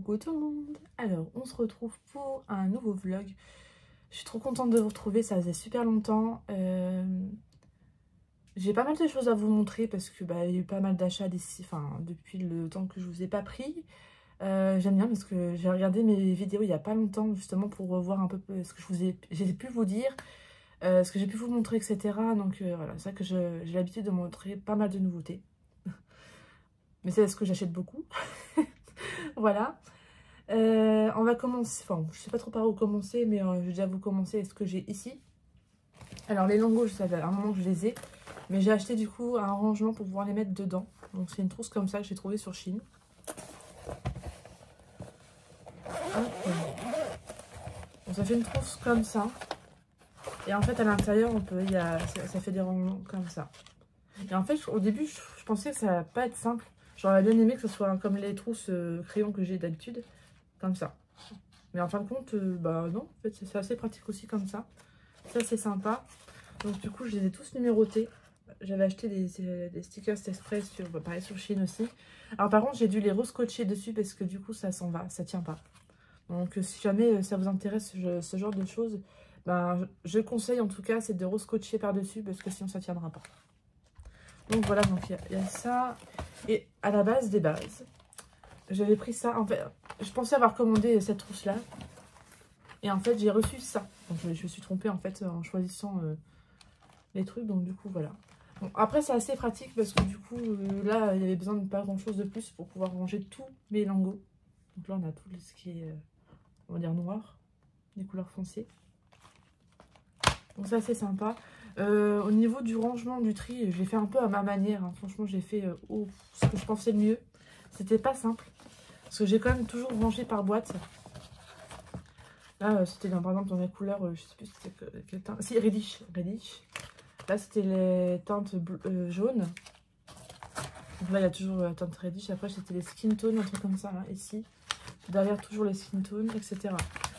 Coucou tout le monde. Alors on se retrouve pour un nouveau vlog. Je suis trop contente de vous retrouver, ça faisait super longtemps. J'ai pas mal de choses à vous montrer parce que il y a eu pas mal d'achats depuis le temps que je vous ai pas pris. J'aime bien parce que j'ai regardé mes vidéos il y a pas longtemps justement pour revoir un peu ce que j'ai pu vous dire, ce que j'ai pu vous montrer, etc. Donc voilà, c'est vrai que j'ai l'habitude de montrer pas mal de nouveautés. Mais c'est ce que j'achète beaucoup. Voilà. On va commencer, enfin je sais pas trop par où commencer, mais je vais déjà vous commencer ce que j'ai ici. Alors les lingots, ça fait un moment que je les ai, mais j'ai acheté du coup un rangement pour pouvoir les mettre dedans. Donc c'est une trousse comme ça que j'ai trouvé sur Chine. Donc ça fait une trousse comme ça. Et en fait à l'intérieur ça fait des rangements comme ça. Et en fait au début je pensais que ça allait pas être simple. J'aurais bien aimé que ce soit comme les trousses crayons que j'ai d'habitude, comme ça. Mais en fin de compte, non, en fait c'est assez pratique aussi comme ça. Ça c'est sympa. Donc du coup je les ai tous numérotés. J'avais acheté des stickers express pareil sur Chine aussi. Alors par contre j'ai dû les rescotcher dessus parce que du coup ça s'en va, ça tient pas. Donc si jamais ça vous intéresse ce genre de choses, je conseille en tout cas c'est de rescotcher par dessus parce que sinon ça tiendra pas. Donc voilà, donc il y a ça. Et à la base des bases, j'avais pris ça. En fait, je pensais avoir commandé cette trousse là. Et en fait j'ai reçu ça. Donc je me suis trompée en fait en choisissant les trucs. Donc du coup voilà. Bon, après c'est assez pratique parce que du coup là il y avait besoin de pas grand chose de plus pour pouvoir ranger tous mes lingots. Donc là on a tout ce qui est on va dire noir, des couleurs foncées. Donc ça c'est sympa. Au niveau du rangement du tri, je l'ai fait un peu à ma manière, hein. Franchement j'ai fait ce que je pensais le mieux. C'était pas simple parce que j'ai quand même toujours rangé par boîte. Là c'était par exemple dans les couleurs, je sais plus c'était quelle teinte. Si, reddish. Là c'était les teintes jaunes. Donc là il y a toujours la teinte reddish. Après c'était les skin tones, un truc comme ça là, ici. Derrière toujours les skin tones, etc.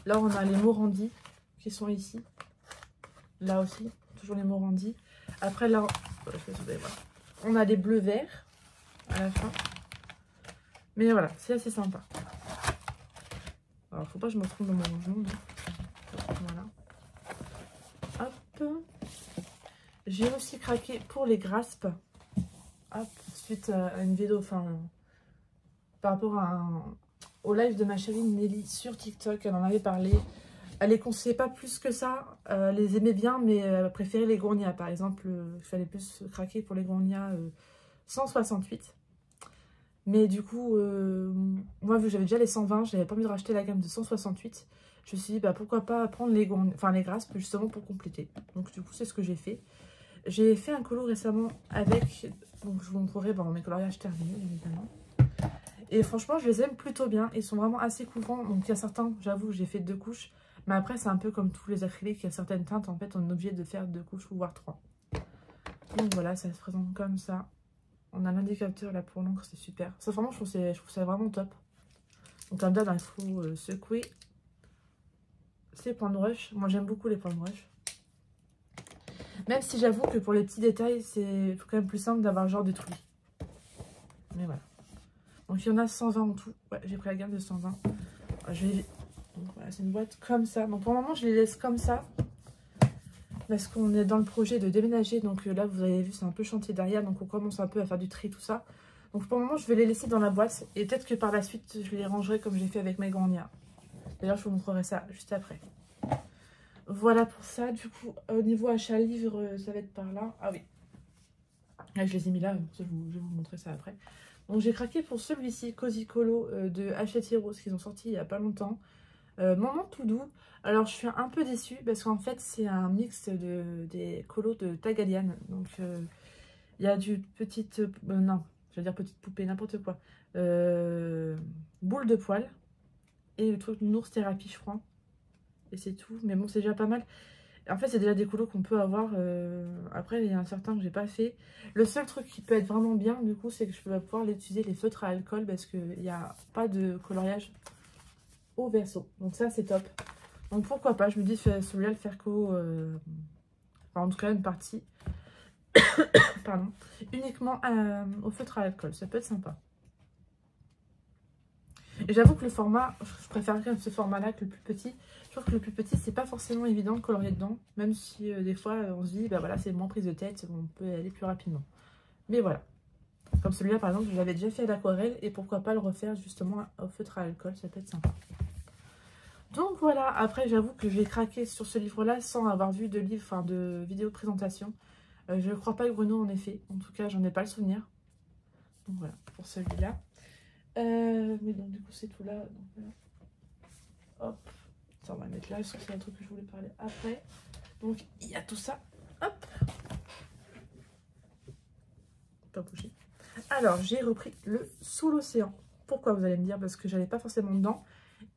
Là on a les Morandi qui sont ici. Là aussi, toujours les Morandi. Après là, on a les bleus verts à la fin. Mais voilà, c'est assez sympa. Alors faut pas que je me trompe dans mon rangement. Voilà. Hop. J'ai aussi craqué pour les graspes. Hop, suite à une vidéo, par rapport au live de ma chérie Nelly sur TikTok, elle en avait parlé. Elle les conseillait pas plus que ça, elle les aimait bien, mais elle préférait les gournias. Par exemple, il fallait plus craquer pour les gournias 168. Mais du coup, moi, vu que j'avais déjà les 120, j'avais pas envie de racheter la gamme de 168. Je me suis dit, pourquoi pas prendre les graspes, justement, pour compléter. Donc, du coup, c'est ce que j'ai fait. J'ai fait un colo récemment avec, donc je vous montrerai mes coloriages terminés, évidemment. Et franchement, je les aime plutôt bien. Ils sont vraiment assez couvrants. Donc, il y a certains, j'avoue, j'ai fait 2 couches. Mais après, c'est un peu comme tous les acryliques. Il y a certaines teintes, en fait, on est obligé de faire 2 couches ou voire 3. Donc voilà, ça se présente comme ça. On a l'indicateur là pour l'encre, c'est super. Ça, vraiment, je trouve ça vraiment top. Donc, comme d'hab, il faut secouer ces points de rush. Moi, j'aime beaucoup les points de rush. Même si j'avoue que pour les petits détails, c'est quand même plus simple d'avoir genre de truie. Mais voilà. Donc, il y en a 120 en tout. Ouais, j'ai pris la gamme de 120. Donc voilà, c'est une boîte comme ça. Donc pour le moment, je les laisse comme ça. Parce qu'on est dans le projet de déménager. Donc là, vous avez vu, c'est un peu chantier derrière. Donc on commence un peu à faire du tri, tout ça. Donc pour le moment, je vais les laisser dans la boîte. Et peut-être que par la suite, je les rangerai comme j'ai fait avec mes granias. D'ailleurs, je vous montrerai ça juste après. Voilà pour ça. Du coup, au niveau achat livre, ça va être par là. Ah oui. Là, je les ai mis là. Je vais vous montrer ça après. Donc j'ai craqué pour celui-ci, Cozy Colo de Hachette Heroes, qu'ils ont sorti il n'y a pas longtemps. Moment tout doux. Alors je suis un peu déçue parce qu'en fait c'est un mix des colos de Tagalian. Donc il y a du petite... non, je veux dire petite poupée, n'importe quoi. Boule de poil. Et le truc Nours Thérapie, je crois. Et c'est tout. Mais bon, c'est déjà pas mal. En fait, c'est déjà des colos qu'on peut avoir. Après, il y a un certain que j'ai pas fait. Le seul truc qui peut être vraiment bien, du coup, c'est que je peux pouvoir utiliser les feutres à alcool parce qu'il n'y a pas de coloriage au verso. Donc ça, c'est top. Donc pourquoi pas, je me dis celui-là, le faire en tout cas, une partie. Pardon. Uniquement au feutre à alcool. Ça peut être sympa. Et j'avoue que le format, je préfère quand même ce format-là que le plus petit. Je trouve que le plus petit, c'est pas forcément évident de colorier dedans. Même si des fois, on se dit, bah voilà, c'est moins prise de tête, on peut aller plus rapidement. Mais voilà. Comme celui-là, par exemple, je l'avais déjà fait à l'aquarelle. Et pourquoi pas le refaire justement au feutre à alcool, ça peut être sympa. Donc voilà, après j'avoue que j'ai craqué sur ce livre-là sans avoir vu de livre, enfin de vidéo de présentation. Je ne crois pas que Bruno en ait fait. En tout cas, j'en ai pas le souvenir. Donc voilà, pour celui-là. Mais donc du coup, c'est tout là. Donc, voilà. Hop. Ça, on va le mettre là, parce que c'est un truc que je voulais parler après. Donc, il y a tout ça. Hop. Pas bouger. Alors, j'ai repris le Sous l'océan. Pourquoi, vous allez me dire? Parce que j'allais pas forcément dedans.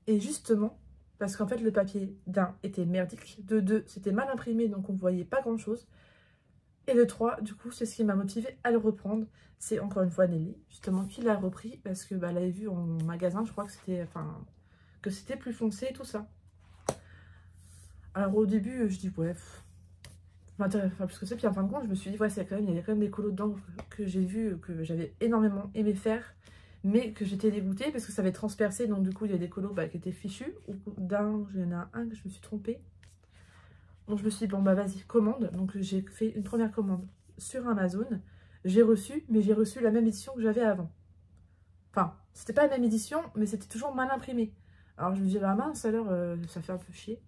Et justement, parce qu'en fait, le papier, d'un, était merdique. De deux, c'était mal imprimé, donc on voyait pas grand-chose. Et de 3, du coup, c'est ce qui m'a motivé à le reprendre. C'est encore une fois Nelly, justement, qui l'a repris parce que bah, elle l'avait vu en magasin. Je crois que c'était plus foncé et tout ça. Alors au début, je dis ouais, plus que ça. Puis en fin de compte, je me suis dit, ouais, il y a quand même des colos dedans que j'ai vu, que j'avais énormément aimé faire, mais que j'étais dégoûtée parce que ça avait transpercé. Donc du coup, il y a des colos qui étaient fichus. Ou d'un, il y en a un que je me suis trompée. Donc je me suis dit, bon bah vas-y, commande. Donc j'ai fait une première commande sur Amazon. J'ai reçu, mais j'ai reçu la même édition que j'avais avant. Enfin, c'était pas la même édition, mais c'était toujours mal imprimé. Alors je me dis, bah mince, alors ça fait un peu chier.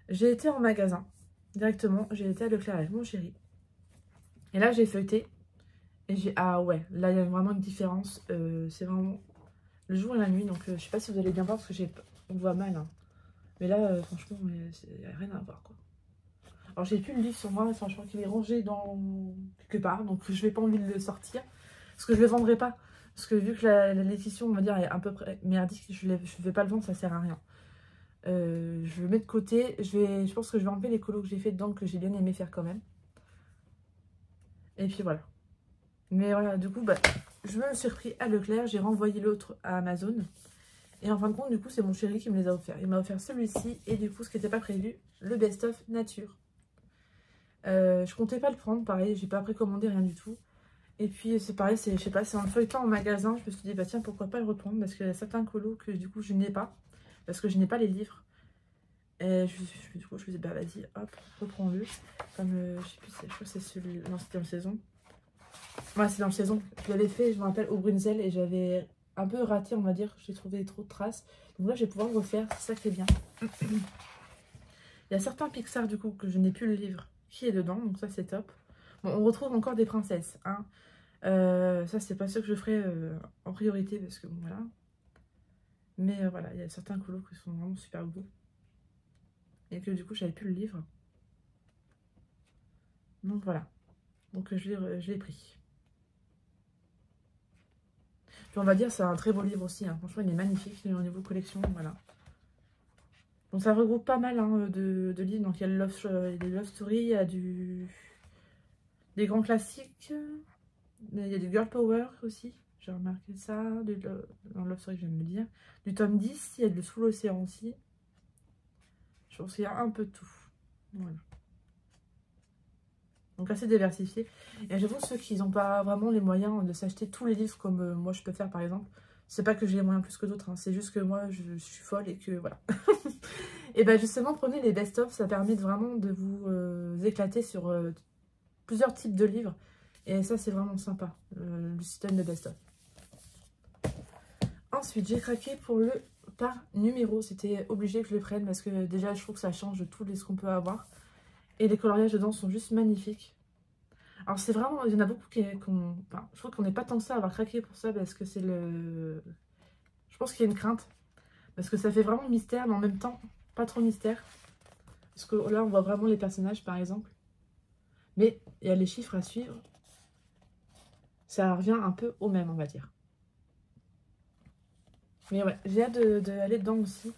J'ai été en magasin, directement. J'ai été à Leclerc avec mon chéri. Et là, j'ai feuilleté. Et j'ai, ah ouais, là il y a vraiment une différence. C'est vraiment le jour et la nuit. Donc je sais pas si vous allez bien voir parce que on voit mal. Hein. Mais là, franchement, il n'y a rien à voir quoi. Alors j'ai plus le livre sur moi, enfin, je crois qu'il est rangé dans quelque part, donc je n'ai pas envie de le sortir. Parce que je ne le vendrai pas. Parce que vu que l'édition, on va dire, est à peu près merdique, je ne vais pas le vendre, ça sert à rien. Je le mets de côté. Je pense que je vais enlever les colos que j'ai fait dedans, que j'ai bien aimé faire quand même. Et puis voilà. Mais voilà, du coup, bah, je me suis repris à Leclerc, j'ai renvoyé l'autre à Amazon. Et en fin de compte, du coup, c'est mon chéri qui me les a offerts. Il m'a offert celui-ci et du coup, ce qui n'était pas prévu, le best-of nature. Je comptais pas le prendre, pareil, j'ai pas précommandé rien du tout. Et puis c'est pareil, je sais pas, c'est en le feuilletant en magasin, je me suis dit bah tiens pourquoi pas le reprendre parce qu'il y a certains colos que du coup je n'ai pas, parce que je n'ai pas les livres. Et du coup je me suis dit bah vas-y hop, reprends-le. Comme je sais plus, je crois que c'est celui, non c'était en saison. Ouais c'est dans le saison, je l'avais fait, je me rappelle au Brunzel et j'avais un peu raté on va dire, j'ai trouvé trop de traces. Donc là je vais pouvoir le refaire, c'est ça qui est bien. Il y a certains Pixar du coup que je n'ai plus le livre qui est dedans, donc ça c'est top. Bon, on retrouve encore des princesses. Hein. Ça, c'est pas sûr que je ferai en priorité parce que bon, voilà. Mais voilà, il y a certains colos qui sont vraiment super beaux. Et que du coup, j'avais plus le livre. Donc voilà. Donc je l'ai pris. Puis on va dire, c'est un très beau livre aussi. Hein. Franchement, il est magnifique au niveau collection. Voilà. Donc ça regroupe pas mal hein, de livres. Donc il y a des Love Story, il y a des grands classiques. Il y a du Girl Power aussi, j'ai remarqué ça. Dans Love Story, je viens de me dire. Du tome 10, il y a de Sous l'océan aussi. Je pense qu'il y a un peu de tout. Voilà. Donc assez diversifié. Et j'avoue, ceux qui n'ont pas vraiment les moyens de s'acheter tous les livres comme moi je peux faire par exemple, c'est pas que j'ai les moyens plus que d'autres, hein, c'est juste que moi je suis folle et que voilà. Et bien justement, prenez les best-of, ça permet vraiment de vous éclater sur plusieurs types de livres. Et ça, c'est vraiment sympa, le système de best-of. Ensuite, j'ai craqué pour le par numéro. C'était obligé que je le prenne parce que déjà, je trouve que ça change de tous les ce qu'on peut avoir. Et les coloriages dedans sont juste magnifiques. Alors, c'est vraiment... Il y en a beaucoup enfin, je trouve qu'on n'est pas tant que ça à avoir craqué pour ça parce que c'est le... Je pense qu'il y a une crainte. Parce que ça fait vraiment mystère, mais en même temps, pas trop mystère. Parce que là, on voit vraiment les personnages, par exemple. Mais il y a les chiffres à suivre. Ça revient un peu au même, on va dire. Mais ouais, j'ai hâte d'aller dedans aussi.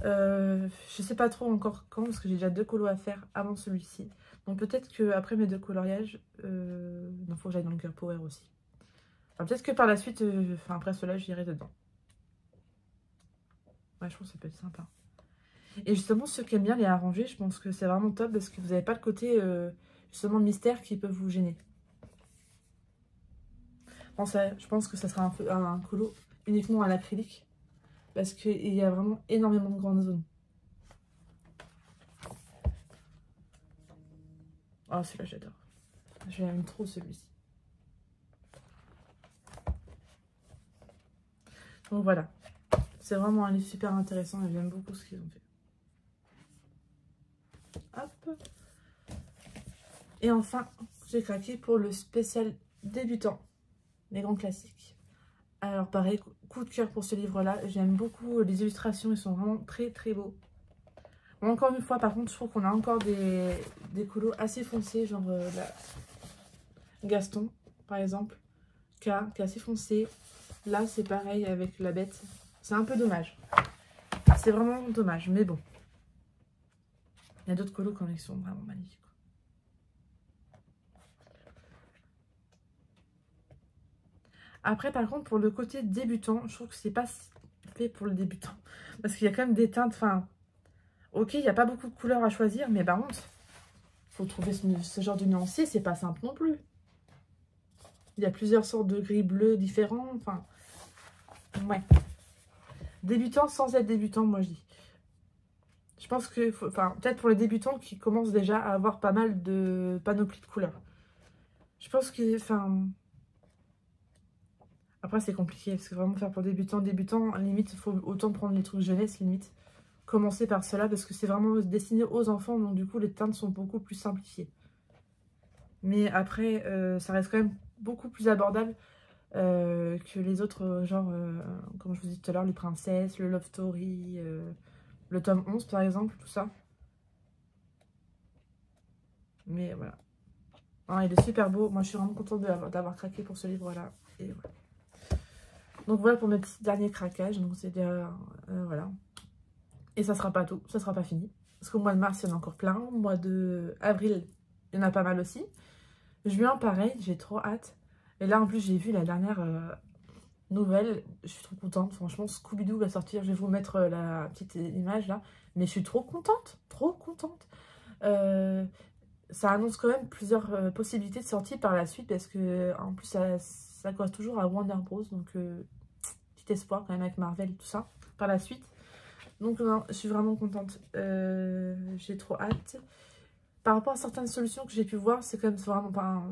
Je sais pas trop encore quand, parce que j'ai déjà 2 colos à faire avant celui-ci. Donc peut-être qu'après mes 2 coloriages, il faut que j'aille dans le Girl Power aussi. Enfin, peut-être que par la suite, après cela, j'irai dedans. Ouais, je pense que ça peut être sympa. Et justement, ceux qui aiment bien les arranger, je pense que c'est vraiment top parce que vous n'avez pas le côté, justement, mystère qui peut vous gêner. Bon, ça, je pense que ça sera un colo uniquement à l'acrylique. parce qu'il y a vraiment énormément de grandes zones. Oh, celui-là, j'adore. J'aime trop celui-ci. Donc voilà. C'est vraiment un livre super intéressant et j'aime beaucoup ce qu'ils ont fait. Hop. Et enfin, j'ai craqué pour le spécial débutant. Les grands classiques. Alors pareil, coup de cœur pour ce livre-là. J'aime beaucoup les illustrations, ils sont vraiment très très beaux. Bon, encore une fois, par contre, je trouve qu'on a encore des colos assez foncés, genre Gaston, par exemple, qui est assez foncé. Là, c'est pareil avec la bête. C'est un peu dommage. C'est vraiment dommage, mais bon. Il y a d'autres colos quand ils sont vraiment magnifiques. Après, par contre, pour le côté débutant, je trouve que c'est pas fait pour le débutant. Parce qu'il y a quand même des teintes, enfin... Ok, il n'y a pas beaucoup de couleurs à choisir, mais par contre, faut trouver ce genre de nuancier, c'est pas simple non plus. Il y a plusieurs sortes de gris bleu différents, enfin... Ouais. Débutant sans être débutant, moi je dis. Je pense que, enfin, peut-être pour les débutants qui commencent déjà à avoir pas mal de panoplie de couleurs. Je pense que, enfin... Après, c'est compliqué, parce que vraiment faire pour débutant, limite, il faut autant prendre les trucs jeunesse, limite. Commencer par cela, parce que c'est vraiment destiné aux enfants, donc du coup, les teintes sont beaucoup plus simplifiées. Mais après, ça reste quand même beaucoup plus abordable que les autres, genre, comme je vous disais tout à l'heure, les princesses, le Love Story, le tome 11, par exemple, tout ça. Mais voilà. Ah, il est super beau. Moi, je suis vraiment contente d'avoir craqué pour ce livre-là. Et voilà. Donc voilà pour mes petits derniers craquages. Donc c'est voilà. Et ça sera pas tout, ça sera pas fini. Parce qu'au mois de mars, il y en a encore plein. Au mois de avril, il y en a pas mal aussi. Juin, pareil, j'ai trop hâte. Et là, en plus, j'ai vu la dernière nouvelle. Je suis trop contente. Franchement, Scooby-Doo va sortir. Je vais vous mettre la petite image là. Mais je suis trop contente. Trop contente. Ça annonce quand même plusieurs possibilités de sortie par la suite. Parce que, en plus, ça correspond toujours à Warner Bros. Donc, petit espoir quand même avec Marvel et tout ça. Par la suite. Donc non, je suis vraiment contente. J'ai trop hâte. Par rapport à certaines solutions que j'ai pu voir, c'est quand même vraiment pas...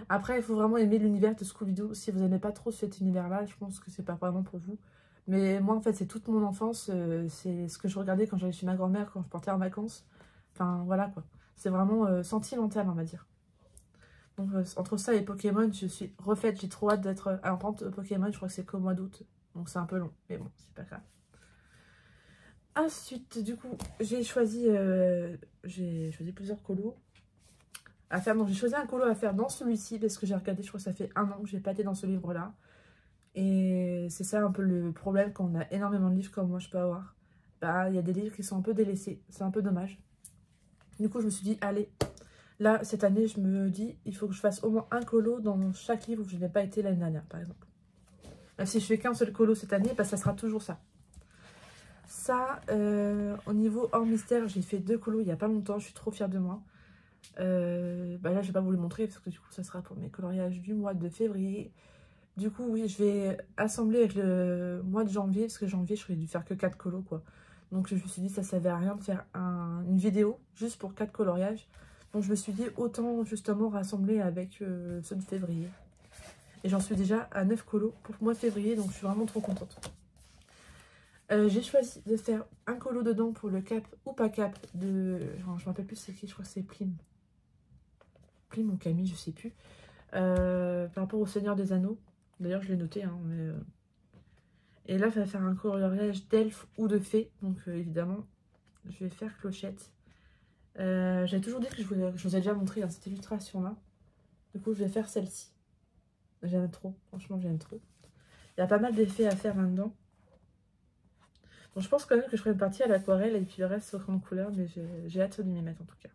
Après, il faut vraiment aimer l'univers de Scooby-Doo. Si vous n'aimez pas trop cet univers-là, je pense que c'est pas vraiment pour vous. Mais moi, en fait, c'est toute mon enfance. C'est ce que je regardais quand j'allais chez ma grand-mère, quand je partais en vacances. Enfin, voilà quoi. C'est vraiment sentimental, on va dire. Donc, entre ça et Pokémon, je suis refaite. J'ai trop hâte d'être... Alors, par contre, Pokémon, je crois que c'est qu'au mois d'août. Donc, c'est un peu long. Mais bon, c'est pas grave. Ensuite, du coup, j'ai choisi plusieurs colos à faire. Donc, j'ai choisi un colo à faire dans celui-ci parce que j'ai regardé, je crois que ça fait 1 an que j'ai pas été dans ce livre-là. Et c'est ça un peu le problème quand on a énormément de livres comme moi je peux avoir. Bah, il y a des livres qui sont un peu délaissés. C'est un peu dommage. Du coup, je me suis dit, allez, là, cette année, je me dis, il faut que je fasse au moins un colo dans chaque livre où je n'ai pas été l'année dernière, par exemple. Même si je fais qu'un seul colo cette année, bah, ça sera toujours ça. Ça, au niveau hors mystère, j'ai fait 2 colos il n'y a pas longtemps, je suis trop fière de moi. Bah là, je vais pas vous les montrer parce que du coup, ça sera pour mes coloriages du mois de février. Du coup, oui, je vais assembler avec le mois de janvier, parce que janvier, je ferais dû faire que 4 colos, quoi. Donc, je me suis dit, ça servait à rien de faire une vidéo juste pour 4 coloriages. Donc, je me suis dit, autant justement rassembler avec ceux de février. Et j'en suis déjà à 9 colos pour le mois de février, donc je suis vraiment trop contente. J'ai choisi de faire un colo dedans pour le cap ou pas cap de... Je me rappelle plus c'est qui, je crois que c'est Plim. Plim ou Camille, je sais plus. Par rapport au Seigneur des Anneaux. D'ailleurs, je l'ai noté. Hein, mais, Et là, ça va faire un coloriage d'elfe ou de fée. Donc, évidemment, je vais faire clochette. J'avais toujours dit que je vous ai déjà montré dans cette illustration-là. Du coup, je vais faire celle-ci. J'aime trop. Franchement, j'aime trop. Il y a pas mal d'effets à faire là-dedans. Bon, je pense quand même que je ferai une partie à l'aquarelle et puis le reste sera en couleur, mais j'ai hâte de m'y mettre en tout cas.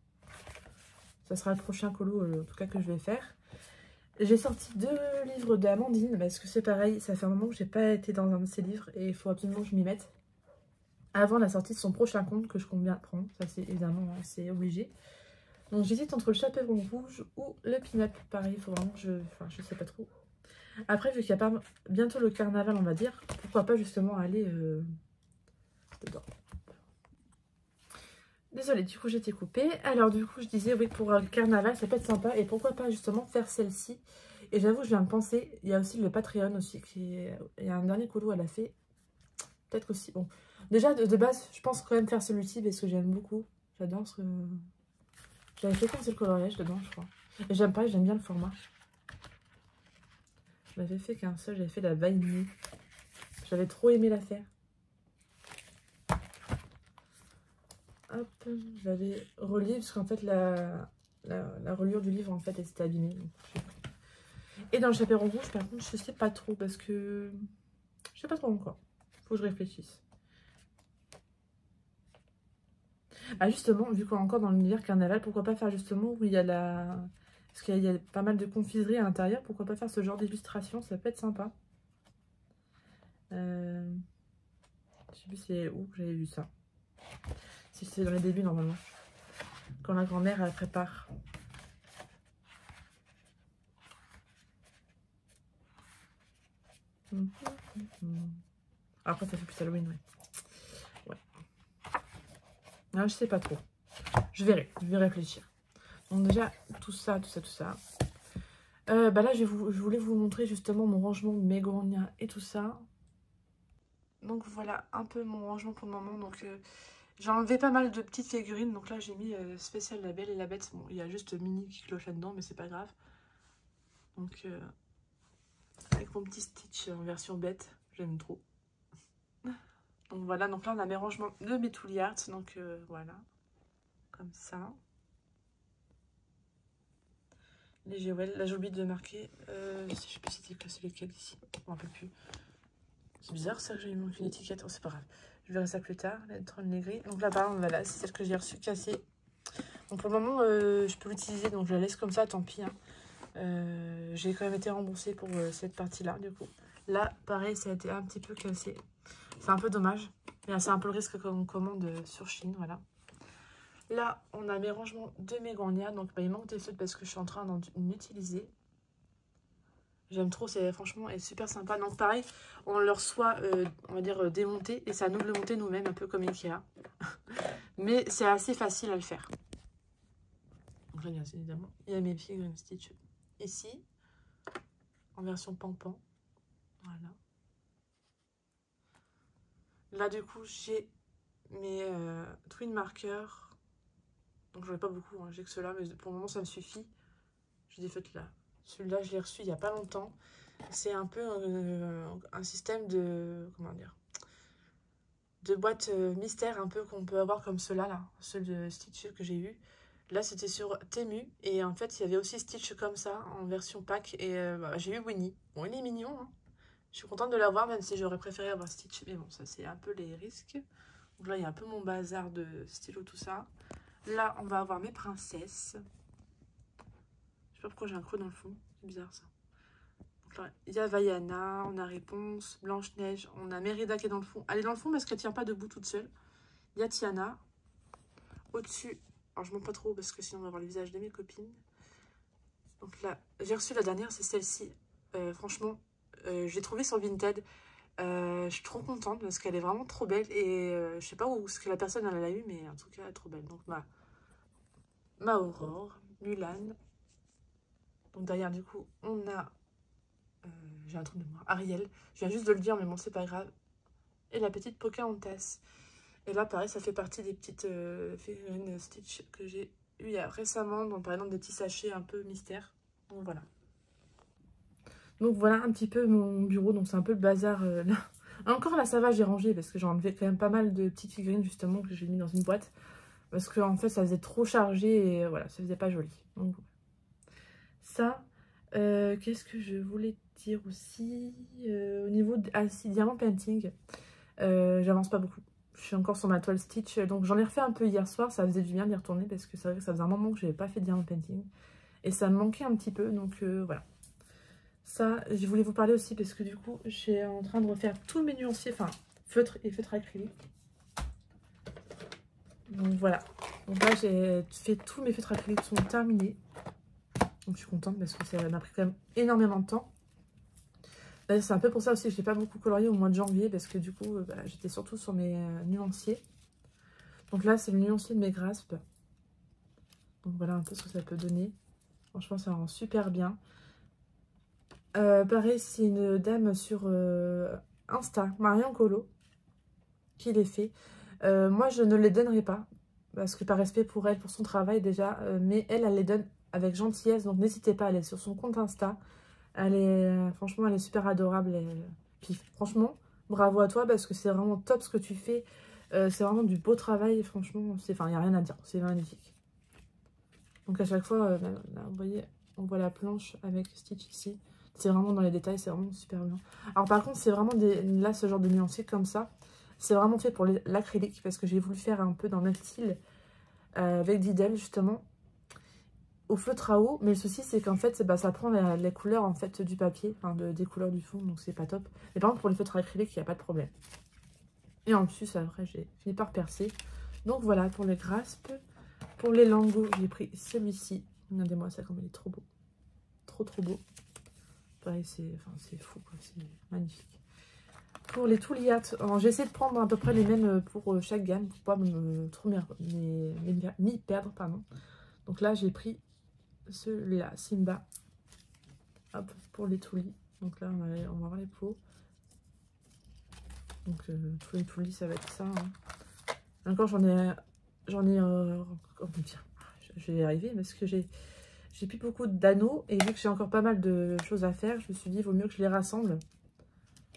Ça sera le prochain colo en tout cas que je vais faire. J'ai sorti 2 livres d'Amandine parce que c'est pareil, ça fait un moment que j'ai pas été dans un de ses livres et il faut absolument que je m'y mette. Avant la sortie de son prochain conte que je compte bien prendre, ça c'est évidemment c'est obligé. Donc j'hésite entre le chaperon rouge ou le pin-up. Pareil, il faut vraiment que je sais pas trop. Après, vu qu'il y a pas bientôt le carnaval, on va dire, pourquoi pas justement aller dedans. Désolée, du coup j'étais coupée. Alors du coup je disais oui, pour le carnaval ça peut être sympa. Et pourquoi pas justement faire celle-ci. Et j'avoue je viens de penser, il y a aussi le Patreon aussi. Il y a un dernier colo elle a fait. Peut-être aussi, bon. Déjà de base je pense quand même faire celui-ci parce que j'aime beaucoup. J'adore ce... J'avais fait qu'un seul coloriage dedans je crois. Et j'aime bien le format. Je l'avais fait qu'un seul, j'avais fait la vanille. J'avais trop aimé la faire. Hop, j'avais relié parce qu'en fait la reliure du livre en fait elle s'était abîmée. Donc, et dans le chaperon rouge par contre je sais pas trop parce que je sais pas trop encore. Faut que je réfléchisse. Ah justement, vu qu'on est encore dans l'univers carnaval, pourquoi pas faire justement où il y a la... Parce qu'il y a pas mal de confiserie à l'intérieur, pourquoi pas faire ce genre d'illustration, ça peut être sympa. Je sais plus c'est où que j'avais vu ça. Si c'est dans les débuts normalement. Quand la grand-mère elle prépare. Après ça fait plus Halloween, ouais. Ah, je sais pas trop. Je vais réfléchir. Donc déjà, tout ça. Bah là, je voulais vous montrer justement mon rangement de Mégonia et tout ça. Donc voilà, un peu mon rangement pour le moment. Donc j'ai enlevé pas mal de petites figurines. Donc là, j'ai mis spécial La Belle et la Bête. Bon, il y a juste Minnie qui cloche là-dedans, mais c'est pas grave. Donc avec mon petit Stitch en version bête, j'aime trop. Donc voilà, donc là on a mes rangements de mes Touli Art. Donc voilà, comme ça. Les Jewel, là j'ai oublié de marquer, je sais plus si c'était classé lesquels ici, je m'en rappelle plus. C'est bizarre ça que j'ai manqué une étiquette, oh, c'est pas grave. Je verrai ça plus tard, la trône gris. Donc là par exemple, voilà, c'est celle que j'ai reçue cassée. Donc pour le moment, je peux l'utiliser, donc je la laisse comme ça, tant pis. Hein. J'ai quand même été remboursée pour cette partie-là, du coup. Là, pareil, ça a été un petit peu cassé. C'est un peu dommage, mais c'est un peu le risque qu'on commande sur Chine, voilà. Là, on a mes rangements de Mégonia. Donc, bah, il manque des feutres parce que je suis en train d'en utiliser. J'aime trop, c'est franchement est super sympa. Donc, pareil, on le reçoit, on va dire, démonté. Et ça nous le monter nous-mêmes, un peu comme Ikea. Mais c'est assez facile à le faire. Donc là, bien évidemment, il y a mes figurines Stitch ici. En version pan-pan. Voilà. Là, du coup, j'ai mes twin markers. Donc j'en ai pas beaucoup, hein. J'ai que ceux-là, mais pour le moment ça me suffit. J'ai des feutres là. Celui-là je l'ai reçu il n'y a pas longtemps. C'est un peu un système de, comment dire, de boîte mystère un peu qu'on peut avoir comme ceux-là, là. Ceux de Stitch que j'ai eu. Là c'était sur Temu et en fait il y avait aussi Stitch comme ça en version pack et bah, j'ai eu Winnie. Bon il est mignon, hein. Je suis contente de l'avoir même si j'aurais préféré avoir Stitch, mais bon ça c'est un peu les risques. Donc là il y a un peu mon bazar de stylo tout ça. Là, on va avoir mes princesses. Je sais pas pourquoi j'ai un creux dans le fond. C'est bizarre, ça. Donc là, il y a Vaiana, on a Réponse, Blanche-Neige, on a Mérida qui est dans le fond. Elle est dans le fond parce qu'elle tient pas debout toute seule. Il y a Tiana. Au-dessus, alors je montre pas trop parce que sinon on va voir le visage de mes copines. Donc là, j'ai reçu la dernière, c'est celle-ci. Franchement, j'ai trouvé sur Vinted. Je suis trop contente parce qu'elle est vraiment trop belle. Et je sais pas où ce que la personne elle a eu, mais en tout cas, elle est trop belle. Donc ma Aurore, Mulan. Donc derrière du coup on a, j'ai un trou de mémoire, Ariel. Je viens juste de le dire mais bon c'est pas grave. Et la petite Pocahontas. Et là pareil ça fait partie des petites figurines Stitch que j'ai eu récemment. Donc par exemple des petits sachets un peu mystères. Donc voilà. Donc voilà un petit peu mon bureau. Donc c'est un peu le bazar là. Encore là ça va, j'ai rangé parce que j'ai enlevé quand même pas mal de petites figurines justement que j'ai mis dans une boîte. Parce qu'en fait ça faisait trop chargé et voilà, ça faisait pas joli. Donc ça, qu'est-ce que je voulais dire aussi au niveau de diamant painting, j'avance pas beaucoup. Je suis encore sur ma toile Stitch, donc j'en ai refait un peu hier soir, ça faisait du bien d'y retourner parce que c'est vrai que ça faisait un moment que je n'avais pas fait de diamant painting et ça me manquait un petit peu, donc voilà. Ça, je voulais vous parler aussi parce que du coup, je suis en train de refaire tous mes nuanciers, enfin feutre et feutre acrylique. Donc voilà, donc là j'ai fait tous mes feutres acryliques sont terminés. Donc je suis contente parce que ça m'a pris quand même énormément de temps. Bah, c'est un peu pour ça aussi que je n'ai pas beaucoup colorié au mois de janvier, parce que du coup, bah, j'étais surtout sur mes nuanciers. Donc là, c'est le nuancier de mes graspes. Donc voilà un peu ce que ça peut donner. Franchement, ça rend super bien. Pareil, c'est une dame sur Insta, Marion Colo, qui les fait. Moi, je ne les donnerai pas, parce que par respect pour elle, pour son travail déjà, mais elle les donne avec gentillesse, donc n'hésitez pas à aller sur son compte Insta. Elle est, franchement, elle est super adorable. Puis franchement, bravo à toi, parce que c'est vraiment top ce que tu fais. C'est vraiment du beau travail, franchement, enfin, il n'y a rien à dire, c'est magnifique. Donc à chaque fois, là, vous voyez, on voit la planche avec Stitch ici. C'est vraiment dans les détails, c'est vraiment super bien. Alors par contre, c'est vraiment là, ce genre de nuancier comme ça, c'est vraiment fait pour l'acrylique, parce que j'ai voulu faire un peu dans le même style avec Didel, justement, au feutre à eau. Mais le souci, c'est qu'en fait, bah, ça prend les couleurs en fait, du papier, enfin des couleurs du fond, donc c'est pas top. Mais par contre, pour les feutres acryliques, il n'y a pas de problème. Et en plus, après, j'ai fini par percer. Donc voilà, pour les graspes. Pour les lingots, j'ai pris celui-ci. Regardez-moi ça, comme il est trop beau. Trop beau. Pareil, c'est fou, c'est magnifique. Pour les touliates, j'ai essayé de prendre à peu près les mêmes pour chaque gamme, pour pas trop m'y perdre, pardon. Donc là, j'ai pris celui-là, Simba. Hop, pour les toulis. Donc là, on va voir les peaux. Donc, tous les toulis, ça va être ça. Hein. Encore, comment dire, je vais y arriver parce que j'ai plus beaucoup d'anneaux et vu que j'ai encore pas mal de choses à faire, je me suis dit, il vaut mieux que je les rassemble.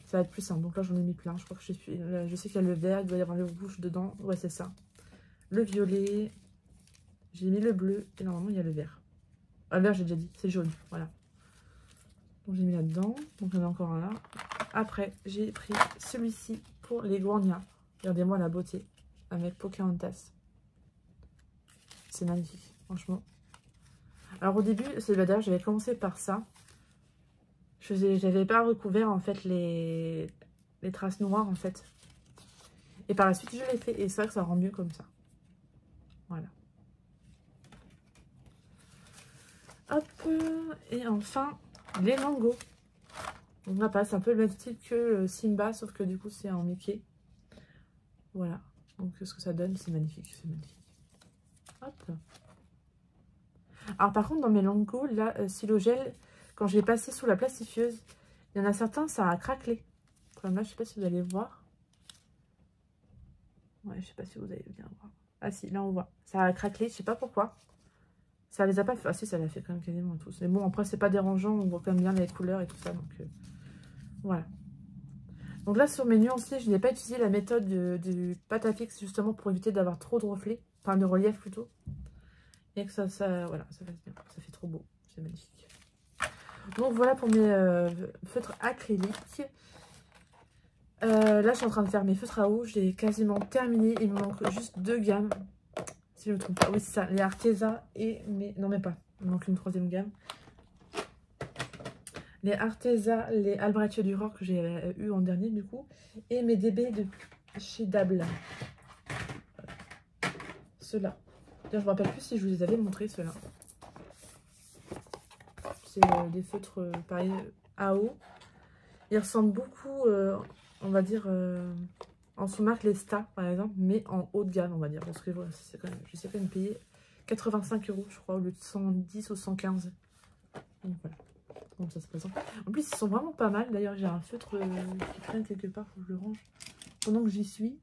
Ça va être plus simple. Donc là, j'en ai mis plein. Je crois que je sais qu'il y a le vert, il doit y avoir le rouge dedans. Ouais, c'est ça. Le violet. J'ai mis le bleu et normalement, il y a le vert. Ah, le vert, j'ai déjà dit. C'est jaune. Voilà. Donc, j'ai mis là-dedans. Donc, il y en a encore un là. Après, j'ai pris celui-ci pour les Guarnia. Regardez-moi la beauté. Avec Pocahontas. C'est magnifique. Franchement. Alors, au début, c'est d'ailleurs, j'avais commencé par ça. J'avais pas recouvert en fait les traces noires en fait. Et par la suite je l'ai fait et c'est vrai que ça rend mieux comme ça. Voilà. Hop. Et enfin les lingots. Donc là pareil, c'est un peu le même style que Simba sauf que du coup c'est en Mickey. Voilà. Donc ce que ça donne c'est magnifique. C'est magnifique. Hop. Alors par contre dans mes lingots là Silogel, quand j'ai passé sous la plastifieuse, il y en a certains ça a craquelé. Comme là je sais pas si vous allez voir. Ouais, je sais pas si vous allez bien voir. Ah si, là on voit. Ça a craquelé, je sais pas pourquoi. Ça les a pas fait. Ah si, ça l'a fait quand même quasiment tous. Mais bon, après, c'est pas dérangeant. On voit quand même bien les couleurs et tout ça. Donc voilà. Donc là, sur mes nuanciers, je n'ai pas utilisé la méthode du pâte à fixe justement pour éviter d'avoir trop de reflets. Enfin, de relief plutôt. Et que voilà, ça passe bien. Ça fait trop beau. C'est magnifique. Donc voilà pour mes feutres acryliques. Là, je suis en train de faire mes feutres à eau. J'ai quasiment terminé. Il me manque juste 2 gammes. Si je ne me trompe pas. Oui, c'est ça. Les Arteza et mes... Non, mais pas. Il me manque une 3e gamme. Les Arteza, les Albrecht Dürer que j'ai eu en dernier, du coup. Et mes DB de chez Dable. Ceux-là. D'ailleurs, je ne me rappelle plus si je vous les avais montrés, ceux-là. C'est des feutres, pareil, à eau. Ils ressemblent beaucoup, on va dire... en sous-marque les Sta par exemple, mais en haut de gamme on va dire, parce que voilà, je sais quand même payer 85 € je crois, au lieu de 110 ou 115. Donc voilà, comment ça se présente. En plus ils sont vraiment pas mal, d'ailleurs j'ai un feutre qui traîne quelque part, faut que je le range. Pendant que j'y suis,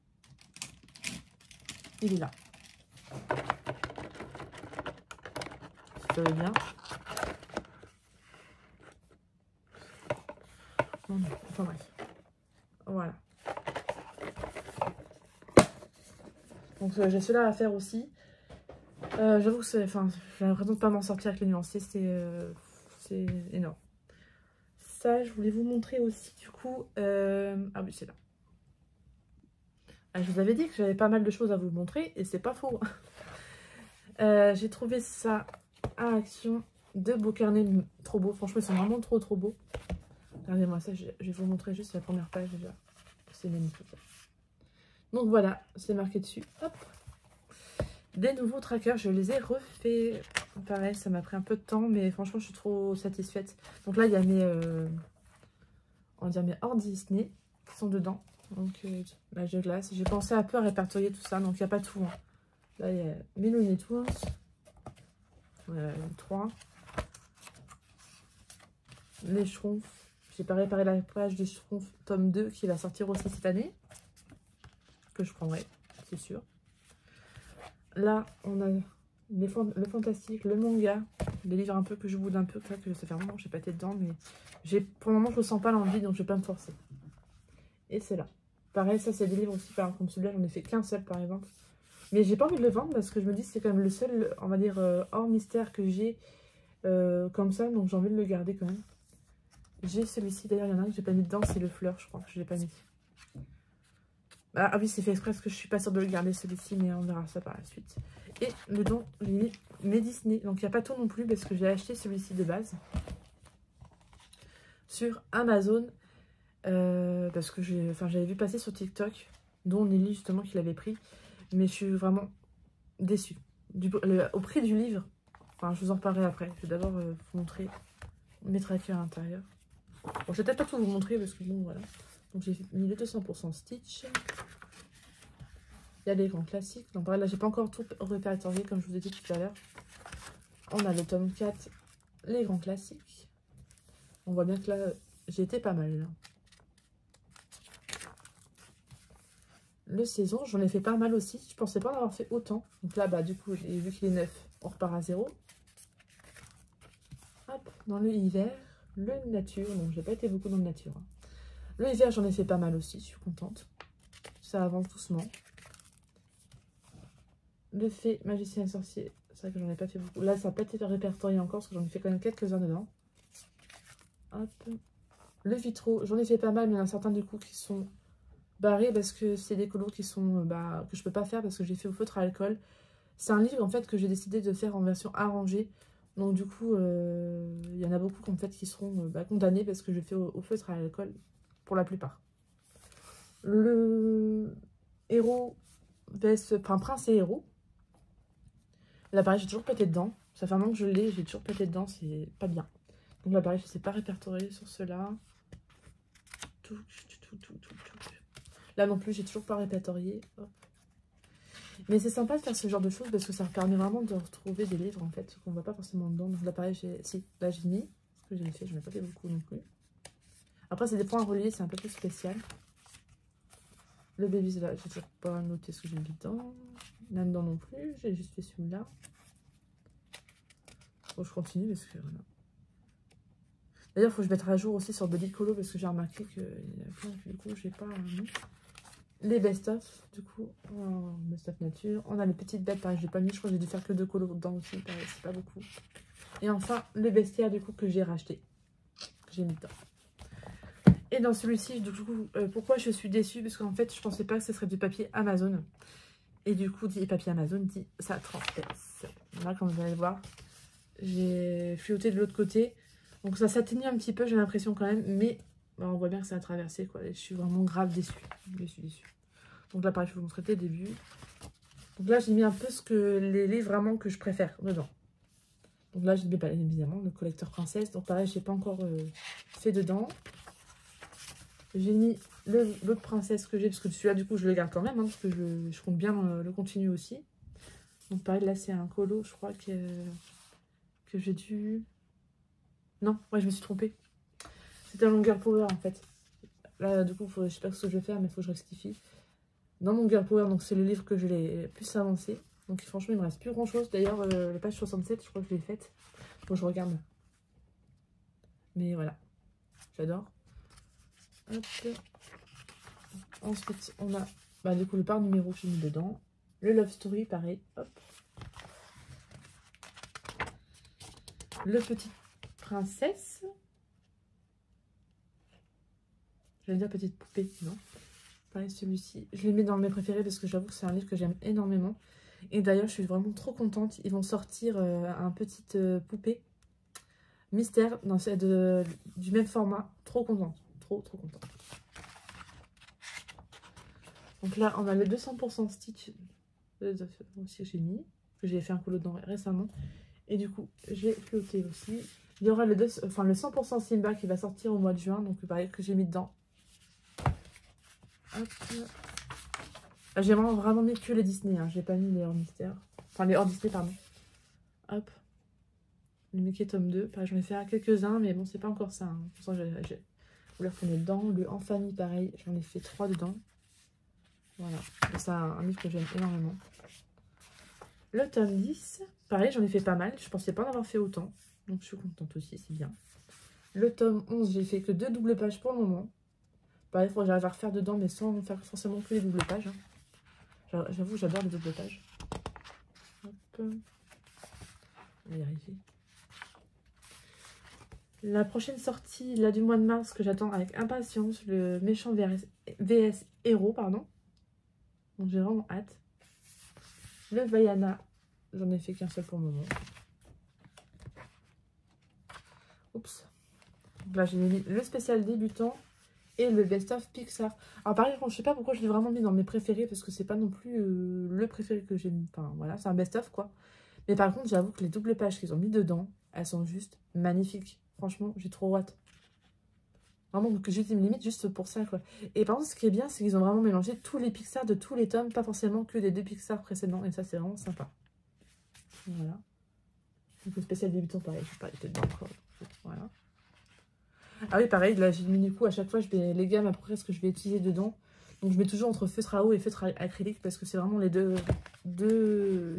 il est là. Si ça va bien. Non, enfin bref. Voilà. Donc j'ai cela à faire aussi. J'avoue que j'ai l'impression de pas m'en sortir avec les nuanciers, c'est énorme. Ça, je voulais vous montrer aussi du coup. Ah oui, c'est là. Ah, je vous avais dit que j'avais pas mal de choses à vous montrer et c'est pas faux. J'ai trouvé ça à Action de beaux carnets trop beaux. Franchement, ils sont vraiment trop beaux. Regardez-moi ça, je vais vous montrer juste la première page déjà. C'est magnifique. Donc voilà, c'est marqué dessus. Hop. Des nouveaux trackers, je les ai refaits. Pareil, ça m'a pris un peu de temps, mais franchement, je suis trop satisfaite. Donc là, il y a mes... on va dire mes hors Disney qui sont dedans. Donc, Match de glace. J'ai pensé un peu à répertorier tout ça, donc il n'y a pas tout. Hein. Là, il y a mes Looney Tunes. 3. Les Schtroumpfs. J'ai pas réparé la page des Schtroumpfs tome 2 qui va sortir aussi cette année. Que je prendrai, c'est sûr. Là, on a le fantastique, le manga, des livres un peu que je boude un peu, que ça fait un moment que j'ai pas été dedans, mais pour le moment je ressens pas l'envie, donc je vais pas me forcer. Et c'est là. Pareil, ça c'est des livres aussi, par exemple, comme celui-là, j'en ai fait qu'un seul par exemple. Mais j'ai pas envie de le vendre parce que je me dis que c'est quand même le seul, on va dire, hors mystère que j'ai comme ça, donc j'ai envie de le garder quand même. J'ai celui-ci, d'ailleurs il y en a un que j'ai pas mis dedans, c'est le fleur, je crois que je l'ai pas mis. Ah oui, c'est fait exprès parce que je suis pas sûre de le garder celui-ci, mais on verra ça par la suite. Et dedans, j'ai mis mes Disney. Donc il n'y a pas tout non plus parce que j'ai acheté celui-ci de base sur Amazon. Parce que j'avais vu passer sur TikTok, dont Nelly justement qui l'avait pris. Mais je suis vraiment déçue. Au prix du livre, enfin je vous en reparlerai après. Je vais d'abord vous montrer mes trackers à l'intérieur. Bon, je vais peut-être pas tout vous montrer parce que bon, voilà. Donc j'ai mis le 200% Stitch. Il y a les grands classiques. Donc pareil, là, j'ai pas encore tout répertorié comme je vous ai dit tout à l'heure. On a le tome 4, les grands classiques. On voit bien que là, j'ai été pas mal. Là. Le saison, j'en ai fait pas mal aussi. Je pensais pas en avoir fait autant. Donc là, bah du coup, vu qu'il est neuf, on repart à 0. Hop, dans le hiver, le nature. Donc j'ai pas été beaucoup dans le nature. Hein. Le hiver, j'en ai fait pas mal aussi. Je suis contente. Ça avance doucement. Le fée, magicien et sorcier. C'est vrai que j'en ai pas fait beaucoup. Là, ça n'a pas été répertorié encore parce que j'en ai fait quand même quelques-uns dedans. Hop. Le vitraux, j'en ai fait pas mal, mais il y en a certains du coup qui sont barrés parce que c'est des colos qui sont que je peux pas faire parce que j'ai fait au feutre à alcool. C'est un livre en fait que j'ai décidé de faire en version arrangée. Donc du coup, il y en a beaucoup en fait qui seront condamnés parce que je fais au feutre à alcool pour la plupart. Le héros, prince et héros. Là, pareil, j'ai toujours pété dedans. Ça fait un moment que je l'ai, j'ai toujours pété dedans, c'est pas bien. Donc là, pareil, je ne sais pas répertorier sur cela. Là non plus, j'ai toujours pas répertorié. Hop. Mais c'est sympa de faire ce genre de choses parce que ça permet vraiment de retrouver des livres, en fait, qu'on ne voit pas forcément dedans. Donc là, pareil, là, j'ai mis ce que j'ai fait. Je n'en ai pas fait beaucoup non plus. Après, c'est des points à relier, c'est un peu plus spécial. Le baby, là, j'ai toujours pas noté ce que j'ai mis dedans. Là-dedans non plus, j'ai juste fait celui-là. Bon, je continue parce que voilà. D'ailleurs, il faut que je mette à jour aussi sur Body Colo parce que j'ai remarqué qu'il y a plein du coup, j'ai pas mis. Les best-of, du coup, best-of nature. On a les petites bêtes, pareil, je l'ai pas mis, je crois que j'ai dû faire que 2 colos dedans aussi, pareil, c'est pas beaucoup. Et enfin, le bestiaire, du coup, que j'ai racheté, que j'ai mis dedans. Et dans celui-ci, du coup, pourquoi je suis déçue? Parce qu'en fait, je pensais pas que ce serait du papier Amazon. Et du coup, dit papier Amazon, dit ça transperce. Là, comme vous allez le voir, j'ai flotté de l'autre côté. Donc ça s'atténue un petit peu, j'ai l'impression quand même. Mais on voit bien que ça a traversé, quoi. Et je suis vraiment grave déçue. Déçue. Donc là, pareil, je vais vous montrer dès le début. Donc là, j'ai mis un peu les livres vraiment que je préfère dedans. Donc là, j'ai mis évidemment le collecteur princesse. Donc pareil, je n'ai pas encore fait dedans. J'ai mis l'autre princesse que j'ai, parce que celui-là, du coup, je le garde quand même, hein, parce que je compte bien le continuer aussi. Donc pareil, là, c'est un colo, je crois que j'ai dû... Non, ouais, je me suis trompée. C'était un longueur power, en fait. Là, du coup, je sais pas ce que je vais faire, mais il faut que je rectifie. Dans mon Girl Power, donc c'est le livre que je l'ai plus avancé. Donc franchement, il me reste plus grand chose. D'ailleurs, la page 67, je crois que je l'ai faite. Faut que je regarde. Mais voilà, j'adore. Ensuite, on a du coup le par numéro que j'ai mis dedans. Le Love Story, pareil. Hop. Le Petite Princesse. J'allais dire Petite Poupée, non. Pareil, celui-ci, je l'ai mis dans mes préférés parce que j'avoue que c'est un livre que j'aime énormément. Et d'ailleurs, je suis vraiment trop contente. Ils vont sortir un petit poupée mystère du même format. Trop contente. Trop contente. Donc là, on a le 200% Stitch aussi que j'ai mis. Que j'ai fait un colo dedans récemment. Et du coup, j'ai flotté aussi. Il y aura le 100% Simba qui va sortir au mois de juin. Donc pareil que j'ai mis dedans. Hop. J'ai vraiment mis que les Disney. Hein. J'ai pas mis les hors mystère. Enfin les hors Disney pardon. Hop. Le Mickey tome 2. Pareil, j'en ai fait quelques-uns. Mais bon c'est pas encore ça. Hein. Pour ça vous le retenez dedans. Le En famille pareil. J'en ai fait 3 dedans. Voilà. C'est un livre que j'aime énormément. Le tome 10. Pareil j'en ai fait pas mal. Je pensais pas en avoir fait autant. Donc je suis contente aussi, c'est bien. Le tome 11, j'ai fait que 2 doubles pages pour le moment. Pareil, il faut que j'arrive à refaire dedans, mais sans faire forcément que les doubles pages. Hein. J'avoue, j'adore les doubles pages. Hop. On va y arriver. La prochaine sortie, là, du mois de mars, que j'attends avec impatience, le méchant VS Héros, pardon. Donc j'ai vraiment hâte. Le Vaiana, j'en ai fait qu'un seul pour le moment. Oups. Donc là, j'ai mis le spécial débutant et le best-of Pixar. Alors pareil, je sais pas pourquoi je l'ai vraiment mis dans mes préférés, parce que c'est pas non plus le préféré que j'ai mis. Enfin voilà, c'est un best-of quoi. Mais par contre, j'avoue que les doubles pages qu'ils ont mis dedans, elles sont juste magnifiques. Franchement, j'ai trop hâte. Vraiment, donc j'ai une limite juste pour ça quoi. Et par contre, ce qui est bien, c'est qu'ils ont vraiment mélangé tous les Pixar de tous les tomes, pas forcément que des 2 Pixar précédents, et ça c'est vraiment sympa. Voilà. Donc le spécial débutant, pareil, je parlais peut-être encore. Voilà. Ah oui, pareil, là j'ai mis du coup, à chaque fois, je vais les gammes à peu près ce que je vais utiliser dedans. Donc je mets toujours entre feutre à eau et feutre acrylique parce que c'est vraiment les deux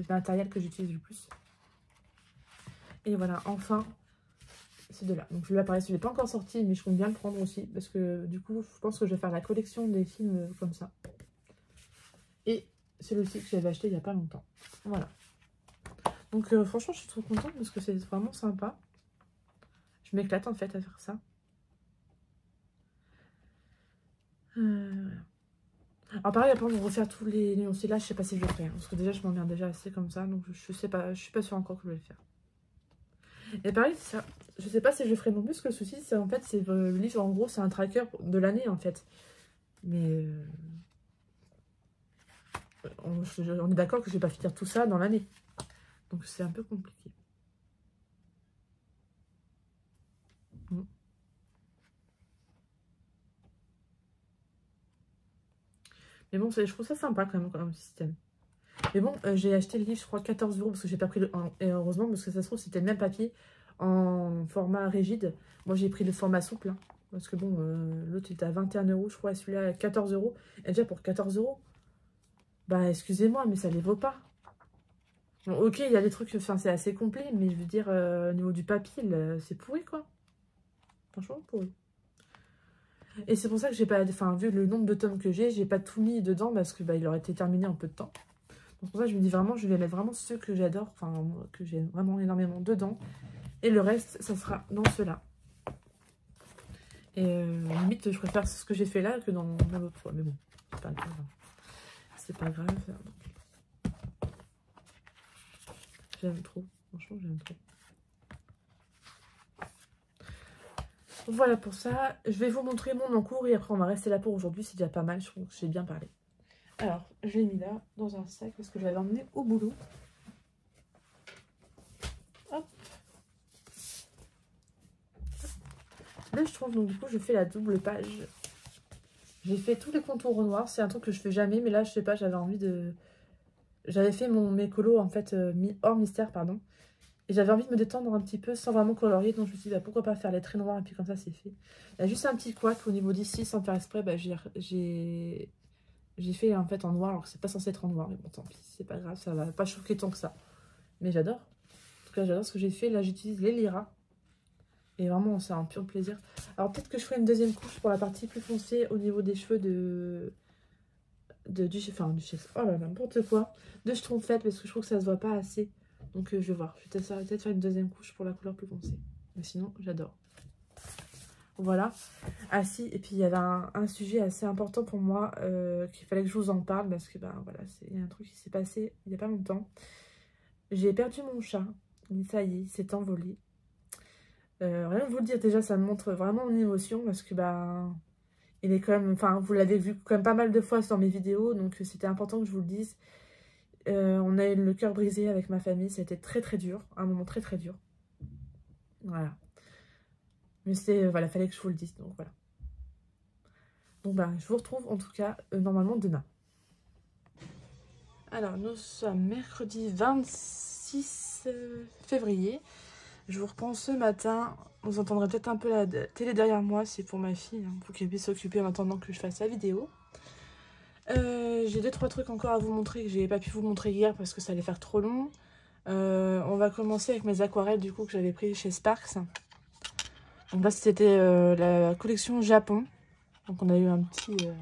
matériels que j'utilise le plus. Et voilà, enfin, ces deux-là. Donc celui-là, pareil, celui-là n'est pas encore sorti, mais je compte bien le prendre aussi parce que du coup, je pense que je vais faire la collection des films comme ça. Et celui-ci que j'avais acheté il n'y a pas longtemps. Voilà. Donc franchement, je suis trop contente parce que c'est vraiment sympa. Je m'éclate en fait à faire ça. Voilà. Alors pareil, après on va refaire tous les nuanciers là, je sais pas si je le ferai. Hein, parce que déjà je m'emmerde déjà assez comme ça, donc je sais pas, je suis pas sûre encore que je vais le faire. Et pareil, ça, je sais pas si je le ferai non plus, parce que le souci c'est en fait, c'est le livre en gros, c'est un tracker de l'année en fait. Mais on est d'accord que je vais pas finir tout ça dans l'année. Donc c'est un peu compliqué. Mais bon, je trouve ça sympa quand même comme système. Mais bon, j'ai acheté le livre, je crois, 14 € parce que j'ai pas pris le... Et heureusement, parce que ça se trouve, c'était le même papier en format rigide. Moi, j'ai pris le format souple. Hein, parce que bon, l'autre, il était à 21 €, je crois, et celui-là, à 14 €. Et déjà, pour 14 €, bah, excusez-moi, mais ça les vaut pas. Bon, ok, il y a des trucs, enfin, c'est assez complet, mais je veux dire, au niveau du papier, c'est pourri, quoi. Franchement, pourri. Et c'est pour ça que j'ai pas... Enfin, vu le nombre de tomes que j'ai pas tout mis dedans, parce que bah, il aurait été terminé en peu de temps. Donc pour ça, je me dis vraiment, je vais mettre vraiment ceux que j'adore, enfin, que j'ai vraiment énormément dedans. Et le reste, ça sera dans ceux-là. Et limite, je préfère ce que j'ai fait là que dans l'autre fois. Mais bon, c'est pas grave. C'est pas grave. J'aime trop. Franchement, j'aime trop. Voilà pour ça. Je vais vous montrer mon encours et après, on va rester là pour aujourd'hui. C'est déjà pas mal. Je trouve que j'ai bien parlé. Alors, je l'ai mis là, dans un sac, parce que je l'avais emmené au boulot. Hop. Là, je trouve, donc du coup, je fais la double page. J'ai fait tous les contours au noir. C'est un truc que je fais jamais, mais là, je sais pas, j'avais envie de... J'avais fait mes colos, en fait, hors mystère, pardon. Et j'avais envie de me détendre un petit peu sans vraiment colorier. Donc, je me suis dit, bah, pourquoi pas faire les traits noirs, et puis comme ça, c'est fait. Il y a juste un petit couac au niveau d'ici, sans faire exprès, bah, j'ai fait en fait en noir, alors que c'est pas censé être en noir, mais bon tant pis, c'est pas grave, ça va pas choquer tant que ça. Mais j'adore. En tout cas, j'adore ce que j'ai fait. Là, j'utilise les liras. Et vraiment, c'est un pur plaisir. Alors peut-être que je ferai une deuxième couche pour la partie plus foncée au niveau des cheveux du chef. Oh là là, n'importe quoi. De schtroumpfette, parce que je trouve que ça se voit pas assez. Donc je vais voir. Je vais peut-être faire une deuxième couche pour la couleur plus foncée. Mais sinon, j'adore. Voilà. Ah si, et puis il y avait un sujet assez important pour moi qu'il fallait que je vous en parle parce que ben voilà, il y a un truc qui s'est passé il n'y a pas longtemps. J'ai perdu mon chat. Ça y est, il s'est envolé. Rien que vous le dire, déjà ça me montre vraiment mon émotion parce que ben il est quand même, enfin vous l'avez vu quand même pas mal de fois dans mes vidéos, donc c'était important que je vous le dise. On a eu le cœur brisé avec ma famille, ça a été très très dur, un moment très très dur. Voilà. Mais c'est, voilà, fallait que je vous le dise, donc voilà. Donc bah, je vous retrouve en tout cas normalement demain. Alors, nous sommes mercredi 26 février. Je vous reprends ce matin. Vous entendrez peut-être un peu la télé derrière moi. C'est pour ma fille, hein, pour qu'elle puisse s'occuper en attendant que je fasse la vidéo. J'ai 2-3 trucs encore à vous montrer que j'ai pas pu vous montrer hier parce que ça allait faire trop long. On va commencer avec mes aquarelles du coup que j'avais pris chez Sparks. Donc là, c'était la collection Japon. Donc on a eu un petit... une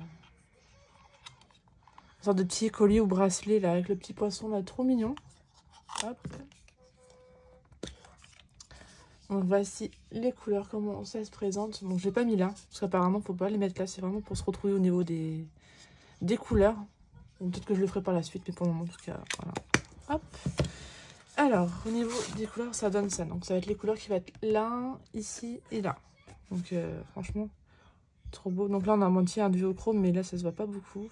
sorte de petit collier ou bracelet là avec le petit poisson là, trop mignon. Hop. Donc voici les couleurs, comment ça se présente. Donc j'ai pas mis là, parce qu'apparemment faut pas les mettre là, c'est vraiment pour se retrouver au niveau des couleurs. Peut-être que je le ferai par la suite, mais pour le moment en tout cas, voilà. Hop. Alors, au niveau des couleurs, ça donne ça. Donc ça va être les couleurs qui vont être là, ici et là. Donc franchement, trop beau. Donc là on a un moitié un duochrome, mais là ça se voit pas beaucoup.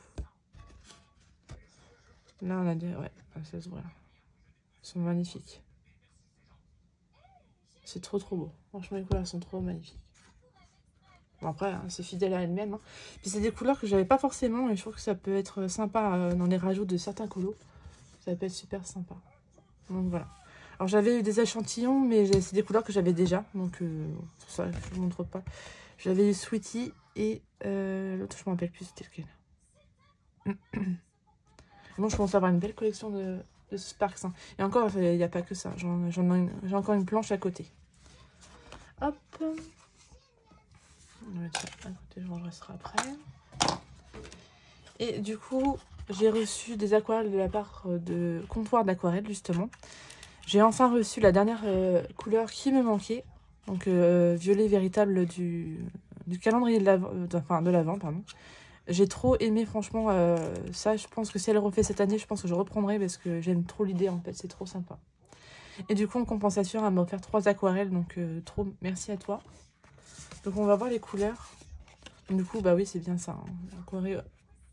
Là on a des... ouais, ça se voit là. Ils sont magnifiques. C'est trop beau. Franchement, les couleurs sont trop magnifiques. Bon, après, hein, c'est fidèle à elle-même. Hein. Puis c'est des couleurs que j'avais pas forcément. Et je trouve que ça peut être sympa dans les rajouts de certains colos. Ça peut être super sympa. Donc voilà. Alors j'avais eu des échantillons, mais c'est des couleurs que j'avais déjà. Donc pour ça, je vous montre pas. J'avais eu Sweetie et l'autre, je me rappelle plus c'était lequel. Bon, je pense avoir une belle collection de Sparks. Hein. Et encore, il n'y a pas que ça. J'ai encore une planche à côté. Hop. On va mettre ça à côté, je rangerai ça après. Et du coup, j'ai reçu des aquarelles de la part de Comptoir d'Aquarelle, justement. J'ai enfin reçu la dernière couleur qui me manquait. Donc, violet véritable du calendrier de l'Avent, pardon. J'ai trop aimé, franchement, ça. Je pense que si elle refait cette année, je pense que je reprendrai parce que j'aime trop l'idée, en fait. C'est trop sympa. Et du coup, en compensation, elle m'a offert 3 aquarelles. Donc, trop merci à toi. Donc, on va voir les couleurs. Du coup, bah oui, c'est bien ça. Hein. Aquarelle,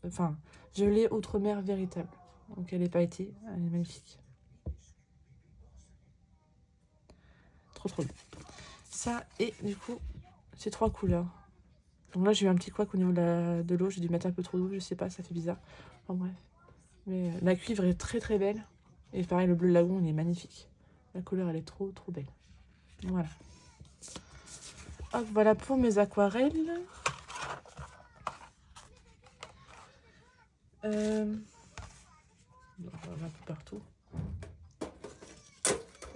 enfin, gelée outre-mer véritable. Donc, elle est pailletée. Elle est magnifique. Trop bien. Ça, et du coup, ces 3 couleurs. Donc là, j'ai eu un petit couac au niveau de l'eau. J'ai dû mettre un peu trop d'eau, je sais pas, ça fait bizarre. Enfin bref. Mais la cuivre est très belle. Et pareil, le bleu lagon, il est magnifique. La couleur, elle est trop belle. Voilà. Hop, voilà pour mes aquarelles. On va un peu partout.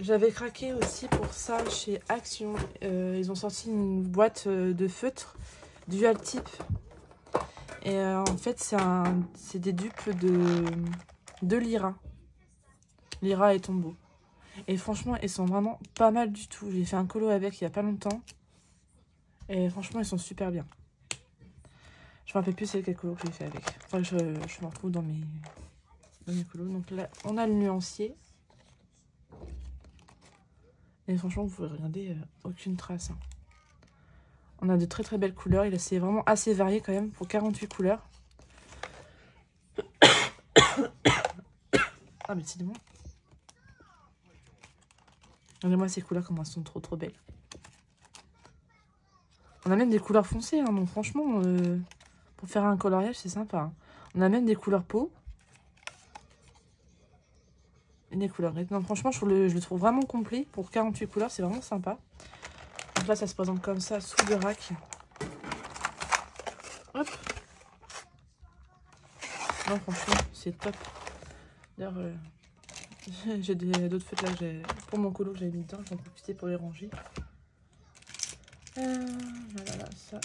J'avais craqué aussi pour ça chez Action. Ils ont sorti une boîte de feutres dual type. Et en fait, c'est des dupes de Lyra. Lyra et Tombeau. Et franchement, ils sont vraiment pas mal du tout. J'ai fait un colo avec il y a pas longtemps. Et franchement, ils sont super bien. Je me rappelle plus c'est quel colo que j'ai fait avec. Enfin, je me retrouve dans mes colos. Donc là, on a le nuancier. Et franchement, vous pouvez regarder, aucune trace. Hein. On a de très belles couleurs. C'est vraiment assez varié quand même pour 48 couleurs. Ah, mais c'est bon. Regardez-moi ces couleurs, comment elles sont trop belles. On a même des couleurs foncées, hein, donc franchement, pour faire un coloriage, c'est sympa. Hein. On a même des couleurs peau. Et des couleurs grises. Non, franchement, je le trouve vraiment complet. Pour 48 couleurs, c'est vraiment sympa. Donc là, ça se présente comme ça, sous le rack. Hop. Non, franchement, c'est top. D'ailleurs, j'ai d'autres feutres là pour mon colo que j'avais mis dedans. Je vais en profiter pour les ranger. Voilà, ça.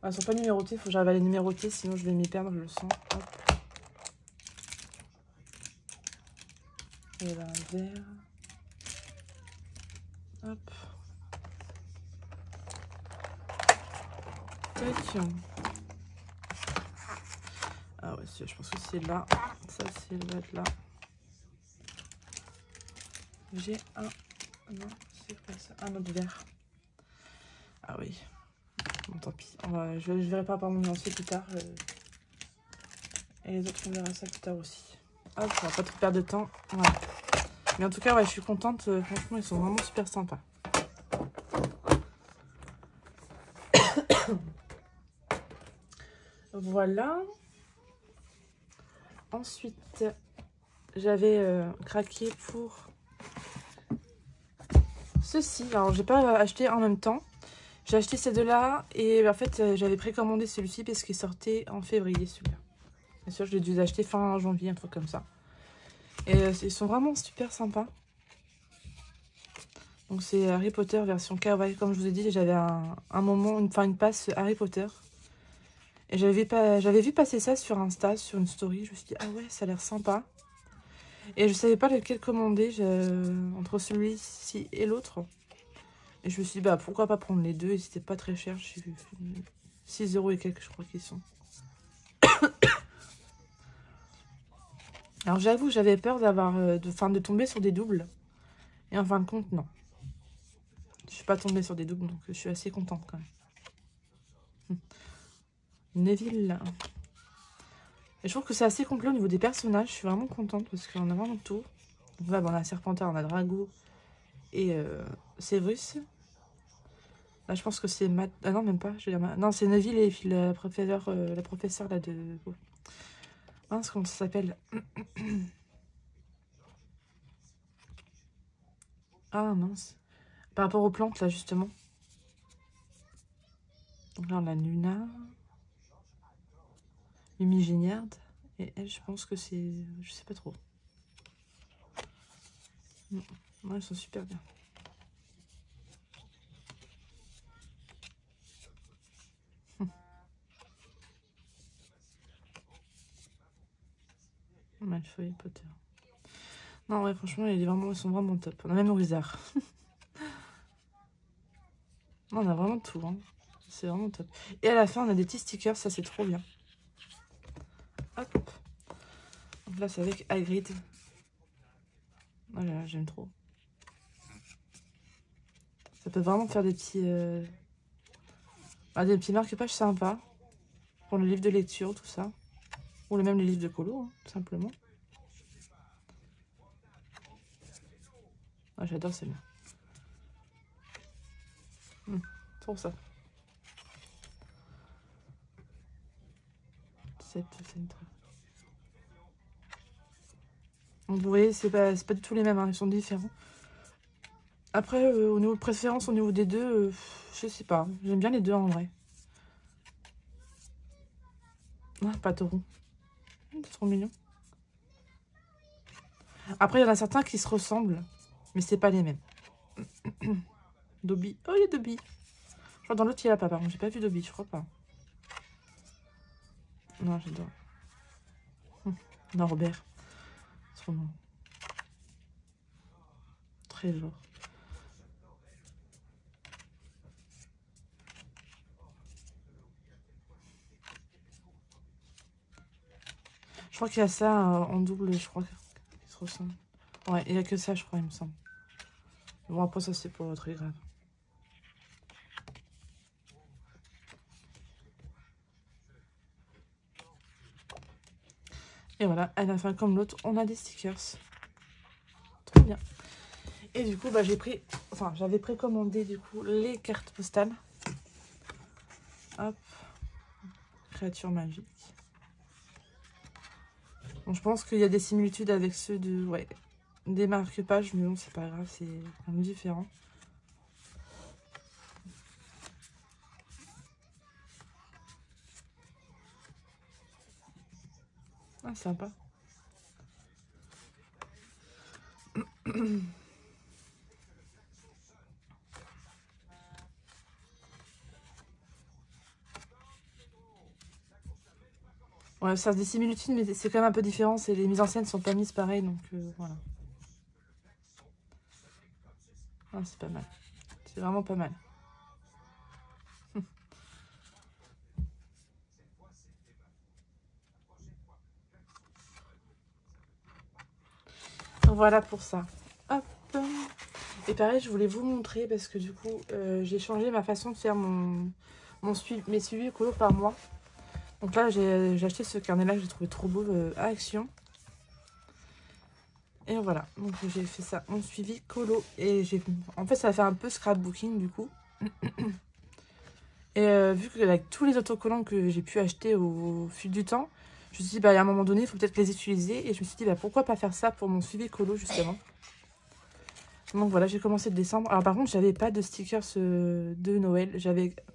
Ah, elles sont pas numérotées, il faut que j'arrive à les numéroter, sinon je vais m'y perdre, je le sens. Hop. Et là, un vert. Hop. Tac. Ah ouais, je pense que c'est là. Ça, c'est le bas de là. J'ai un... Non, c'est pas ça. Un autre vert. Ah oui. Bon, tant pis. Je verrai pas par mon nuancier plus tard. Et les autres, on verra ça plus tard aussi. hop, on va pas trop perdre de temps. Voilà. Mais en tout cas, ouais, je suis contente. Franchement, ils sont vraiment super sympas. Voilà. Ensuite, j'avais craqué pour ceci. Alors, j'ai pas acheté en même temps. J'ai acheté ces deux-là et en fait, j'avais précommandé celui-ci parce qu'il sortait en février, celui-là. Bien sûr, je l'ai dû acheter fin janvier, un truc comme ça. Et ils sont vraiment super sympas. Donc, c'est Harry Potter version kawaii. Comme je vous ai dit, j'avais un moment, une passe Harry Potter. Et j'avais vu passer ça sur Insta, sur une story. Je me suis dit, ah ouais, ça a l'air sympa. Et je savais pas lequel commander entre celui-ci et l'autre. Et je me suis dit, bah pourquoi pas prendre les deux. Et c'était pas très cher. J'ai vu 6 € et quelques, je crois qu'ils sont. Alors j'avoue, j'avais peur de tomber sur des doubles. Et en fin de compte, non. Je suis pas tombée sur des doubles, donc je suis assez contente quand même. Neville. Et je trouve que c'est assez complet au niveau des personnages. Je suis vraiment contente parce qu'on a vraiment tout. Donc là, bon, on a Serpentard, on a Drago et Severus. Là, je pense que c'est Matt. Ah non, même pas. Je veux dire, non, c'est Neville et puis la professeure là de. Mince, comment ça s'appelle? Ah mince. Par rapport aux plantes, là, justement. Donc là, on a Luna. Lumigéniard. Et elle, je pense que c'est... Je sais pas trop. Ouais, elles sont super bien. Malfoy, Potter. Non, ouais, franchement, ils sont vraiment top. On a même Wizard. On a vraiment tout, hein. C'est vraiment top. Et à la fin, on a des petits stickers, ça c'est trop bien. Hop. Donc là, c'est avec Hagrid. Voilà, j'aime trop. Ça peut vraiment faire des petits marque-pages sympas. Pour le livre de lecture, tout ça. Ou même les livres de colo, hein, tout simplement. Ah, j'adore celle-là. Trop ça. 7 centres. Donc vous voyez, c'est pas du tout les mêmes, hein, ils sont différents. Après, au niveau de préférence, au niveau des deux, je sais pas. J'aime bien les deux en vrai. Ah, pas taureau. C'est trop mignon. Après, il y en a certains qui se ressemblent, mais c'est pas les mêmes. Dobby. Oh, il y a Dobby. Je crois dans l'autre, il y a pas, par contre. J'ai pas vu Dobby, je crois pas. Non, j'adore. Norbert. Trop mignon. Trésor. Je crois qu'il y a ça en double, je crois, qui se ressemble. Ouais, il n'y a que ça, je crois, il me semble. Bon, après, ça, c'est pas très grave. Et voilà, à la fin, comme l'autre, on a des stickers. Trop bien. Et du coup, bah, j'avais précommandé, du coup, les cartes postales. Hop. Créature magique. Bon, je pense qu'il y a des similitudes avec ceux de... Ouais, des marque-pages, mais bon, c'est pas grave, c'est un peu différent. Ah, sympa. Ouais, ça a des similitudes, mais c'est quand même un peu différent. Les mises en scène sont pas mises pareil, donc voilà. Ah, c'est pas mal. C'est vraiment pas mal. Voilà pour ça. Hop. Et pareil, je voulais vous montrer parce que du coup, j'ai changé ma façon de faire mes suivis colo par mois. Donc là, j'ai acheté ce carnet-là que j'ai trouvé trop beau à Action. Et voilà, donc j'ai fait ça, mon suivi colo. Et en fait, ça a fait un peu scrapbooking du coup. Et vu que avec tous les autocollants que j'ai pu acheter au fil du temps, je me suis dit, bah, à un moment donné, il faut peut-être les utiliser. Et je me suis dit, bah, pourquoi pas faire ça pour mon suivi colo, justement. Donc voilà, j'ai commencé le décembre. Alors par contre, j'avais pas de stickers de Noël.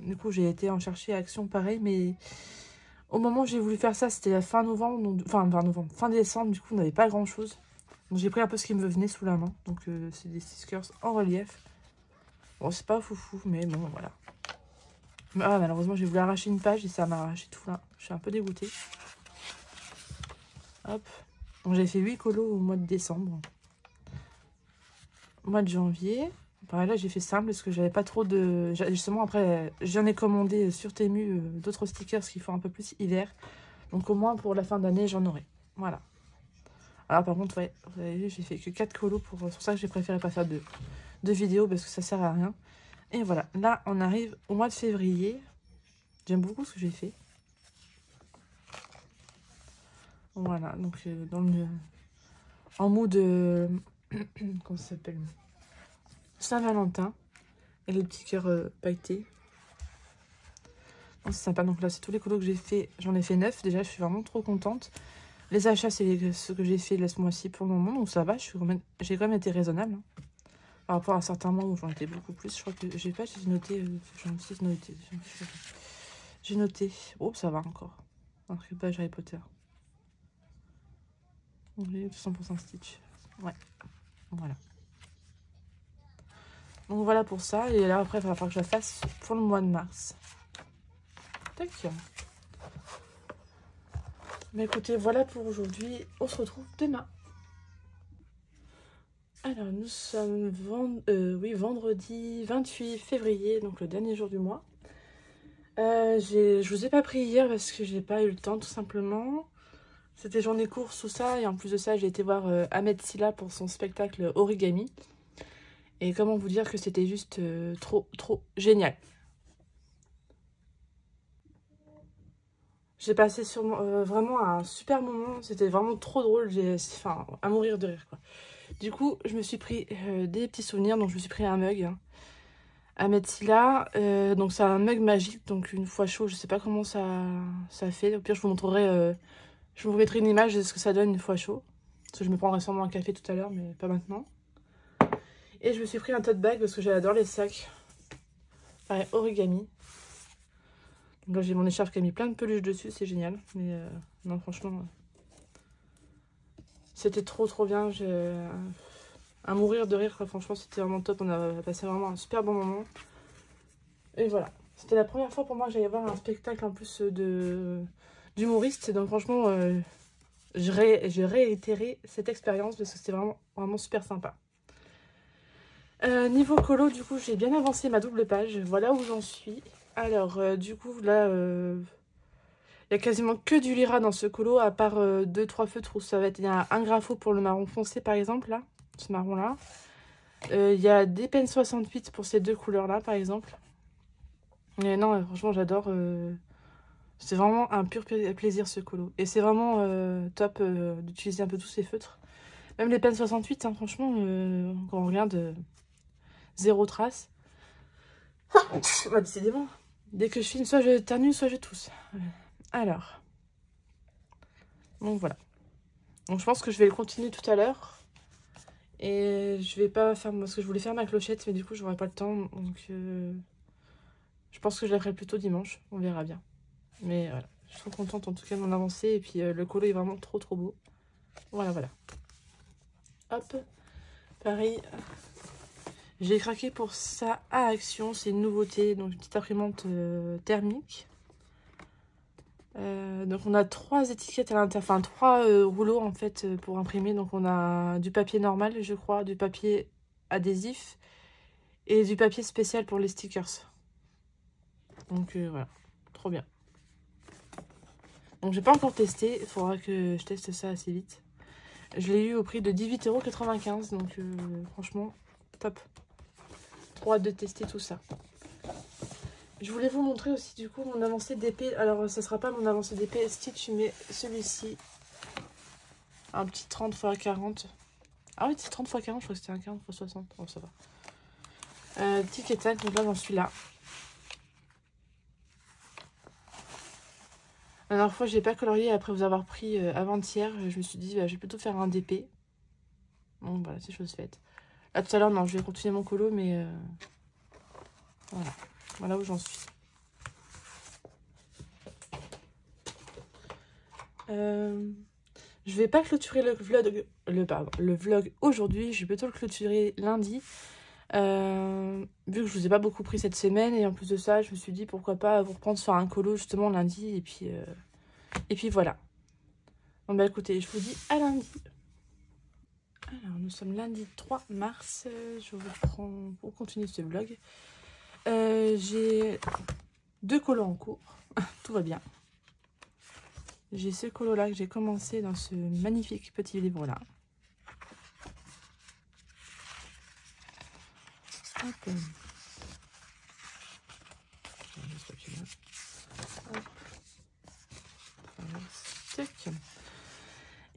Du coup, j'ai été en chercher à Action pareil, mais au moment où j'ai voulu faire ça, c'était la fin novembre, donc, fin décembre, du coup, on n'avait pas grand-chose. Donc j'ai pris un peu ce qui me venait sous la main. Donc c'est des stickers en relief. Bon, c'est pas foufou, mais bon, voilà. Ah, malheureusement, j'ai voulu arracher une page et ça m'a arraché tout là. Je suis un peu dégoûtée. Hop. Donc j'ai fait 8 colos au mois de décembre. Au mois de janvier. Pareil, là, j'ai fait simple parce que j'avais pas trop de... Justement, après, j'en ai commandé sur Temu d'autres stickers qui font un peu plus hiver. Donc au moins, pour la fin d'année, j'en aurai. Voilà. Alors par contre, ouais, vous avez vu, j'ai fait que 4 colos. C'est pour ça que j'ai préféré pas faire de vidéos parce que ça sert à rien. Et voilà, là, on arrive au mois de février. J'aime beaucoup ce que j'ai fait. Voilà, donc en mood comment ça s'appelle, Saint-Valentin. Et les petits cœurs pailletés. C'est sympa. Donc là, c'est tous les colos que j'ai fait. J'en ai fait 9. Déjà, je suis vraiment trop contente. Les achats, c'est ce que j'ai fait ce mois-ci pour le moment. Donc ça va, j'ai quand même été raisonnable. Hein. Par rapport à certains mois où j'en étais beaucoup plus. Je crois que j'ai noté. J'ai noté. Oh, ça va encore. Un page Harry Potter. J'ai 100% Stitch. Ouais. Voilà. Donc voilà pour ça. Et là, après, il va falloir que je la fasse pour le mois de mars. Tac. Mais écoutez, voilà pour aujourd'hui. On se retrouve demain. Alors, nous sommes vendredi 28 février, donc le dernier jour du mois. Je vous ai pas pris hier parce que j'ai pas eu le temps, tout simplement. C'était journée course, tout ça. Et en plus de ça, j'ai été voir Ahmed Silla pour son spectacle Origami. Et comment vous dire que c'était juste trop génial. J'ai passé vraiment un super moment. C'était vraiment trop drôle. Enfin, à mourir de rire, quoi. Du coup, je me suis pris des petits souvenirs. Donc, je me suis pris un mug. Hein. Ahmed Silla. Donc, c'est un mug magique. Donc, une fois chaud, je sais pas comment ça fait. Au pire, je vous montrerai... je vous mettrai une image de ce que ça donne une fois chaud. Parce que je me prendrai sûrement un café tout à l'heure, mais pas maintenant. Et je me suis pris un tote bag parce que j'adore les sacs. Pareil, Origami. Donc là, j'ai mon écharpe qui a mis plein de peluches dessus, c'est génial. Mais non, franchement, c'était trop bien. À mourir de rire, franchement, c'était vraiment top. On a passé vraiment un super bon moment. Et voilà. C'était la première fois pour moi que j'allais voir un spectacle en plus d'humoriste. Donc franchement, j'ai réitéré cette expérience parce que c'était vraiment super sympa. Niveau colo, du coup, j'ai bien avancé ma double page. Voilà où j'en suis. Alors, du coup, là, il y a quasiment que du Lyra dans ce colo, à part 2-3 feutres où ça va être... Il y a un grapho pour le marron foncé, par exemple, là. Ce marron-là. Il y a des pens 68 pour ces deux couleurs-là, par exemple. Et non, franchement, j'adore. C'est vraiment un pur plaisir, ce colo. Et c'est vraiment top d'utiliser un peu tous ces feutres. Même les pens 68, hein, franchement, quand on regarde... zéro trace. Bah, décidément. Dès que je filme, soit je termine, soit je tousse. Alors. Donc voilà. Donc je pense que je vais le continuer tout à l'heure. Et je vais pas faire... Parce que je voulais faire ma clochette, mais du coup, j'aurai pas le temps. Donc je pense que je la ferai plutôt dimanche. On verra bien. Mais voilà. Je suis trop contente en tout cas de mon avancée. Et puis le colo est vraiment trop beau. Voilà. Hop. Pareil. J'ai craqué pour ça à Action, c'est une nouveauté, donc une petite imprimante thermique. Donc on a 3 étiquettes à l'intérieur, enfin 3 rouleaux en fait pour imprimer. Donc on a du papier normal, je crois, du papier adhésif et du papier spécial pour les stickers. Donc voilà, trop bien. Donc j'ai pas encore testé, il faudra que je teste ça assez vite. Je l'ai eu au prix de 18,95 €, donc franchement, top. Trop hâte de tester tout ça. Je voulais vous montrer aussi du coup mon avancée d'épée. Alors ça sera pas mon avancée d'épée Stitch, mais celui-ci. Un petit 30 x 40. Ah oui, c'est 30 x 40, je crois que c'était un 40 x 60. Bon, ça va. Tic et tac, donc là, j'en suis là. La dernière fois, j'ai pas colorié après vous avoir pris avant-hier. Je me suis dit, bah, je vais plutôt faire un DP. Bon, voilà, c'est chose faite. Là, tout à l'heure, non, je vais continuer mon colo, mais voilà. Voilà où j'en suis. Je vais pas clôturer le vlog aujourd'hui. Je vais plutôt le clôturer lundi. Vu que je vous ai pas beaucoup pris cette semaine. Et en plus de ça, je me suis dit, pourquoi pas vous reprendre sur un colo justement lundi. Et puis voilà. Bon bah écoutez, je vous dis à lundi. Alors, nous sommes lundi 3 mars. Je vous reprends pour continuer ce vlog. J'ai 2 colos en cours. Tout va bien. J'ai ce colo-là que j'ai commencé dans ce magnifique petit livre-là. Hop.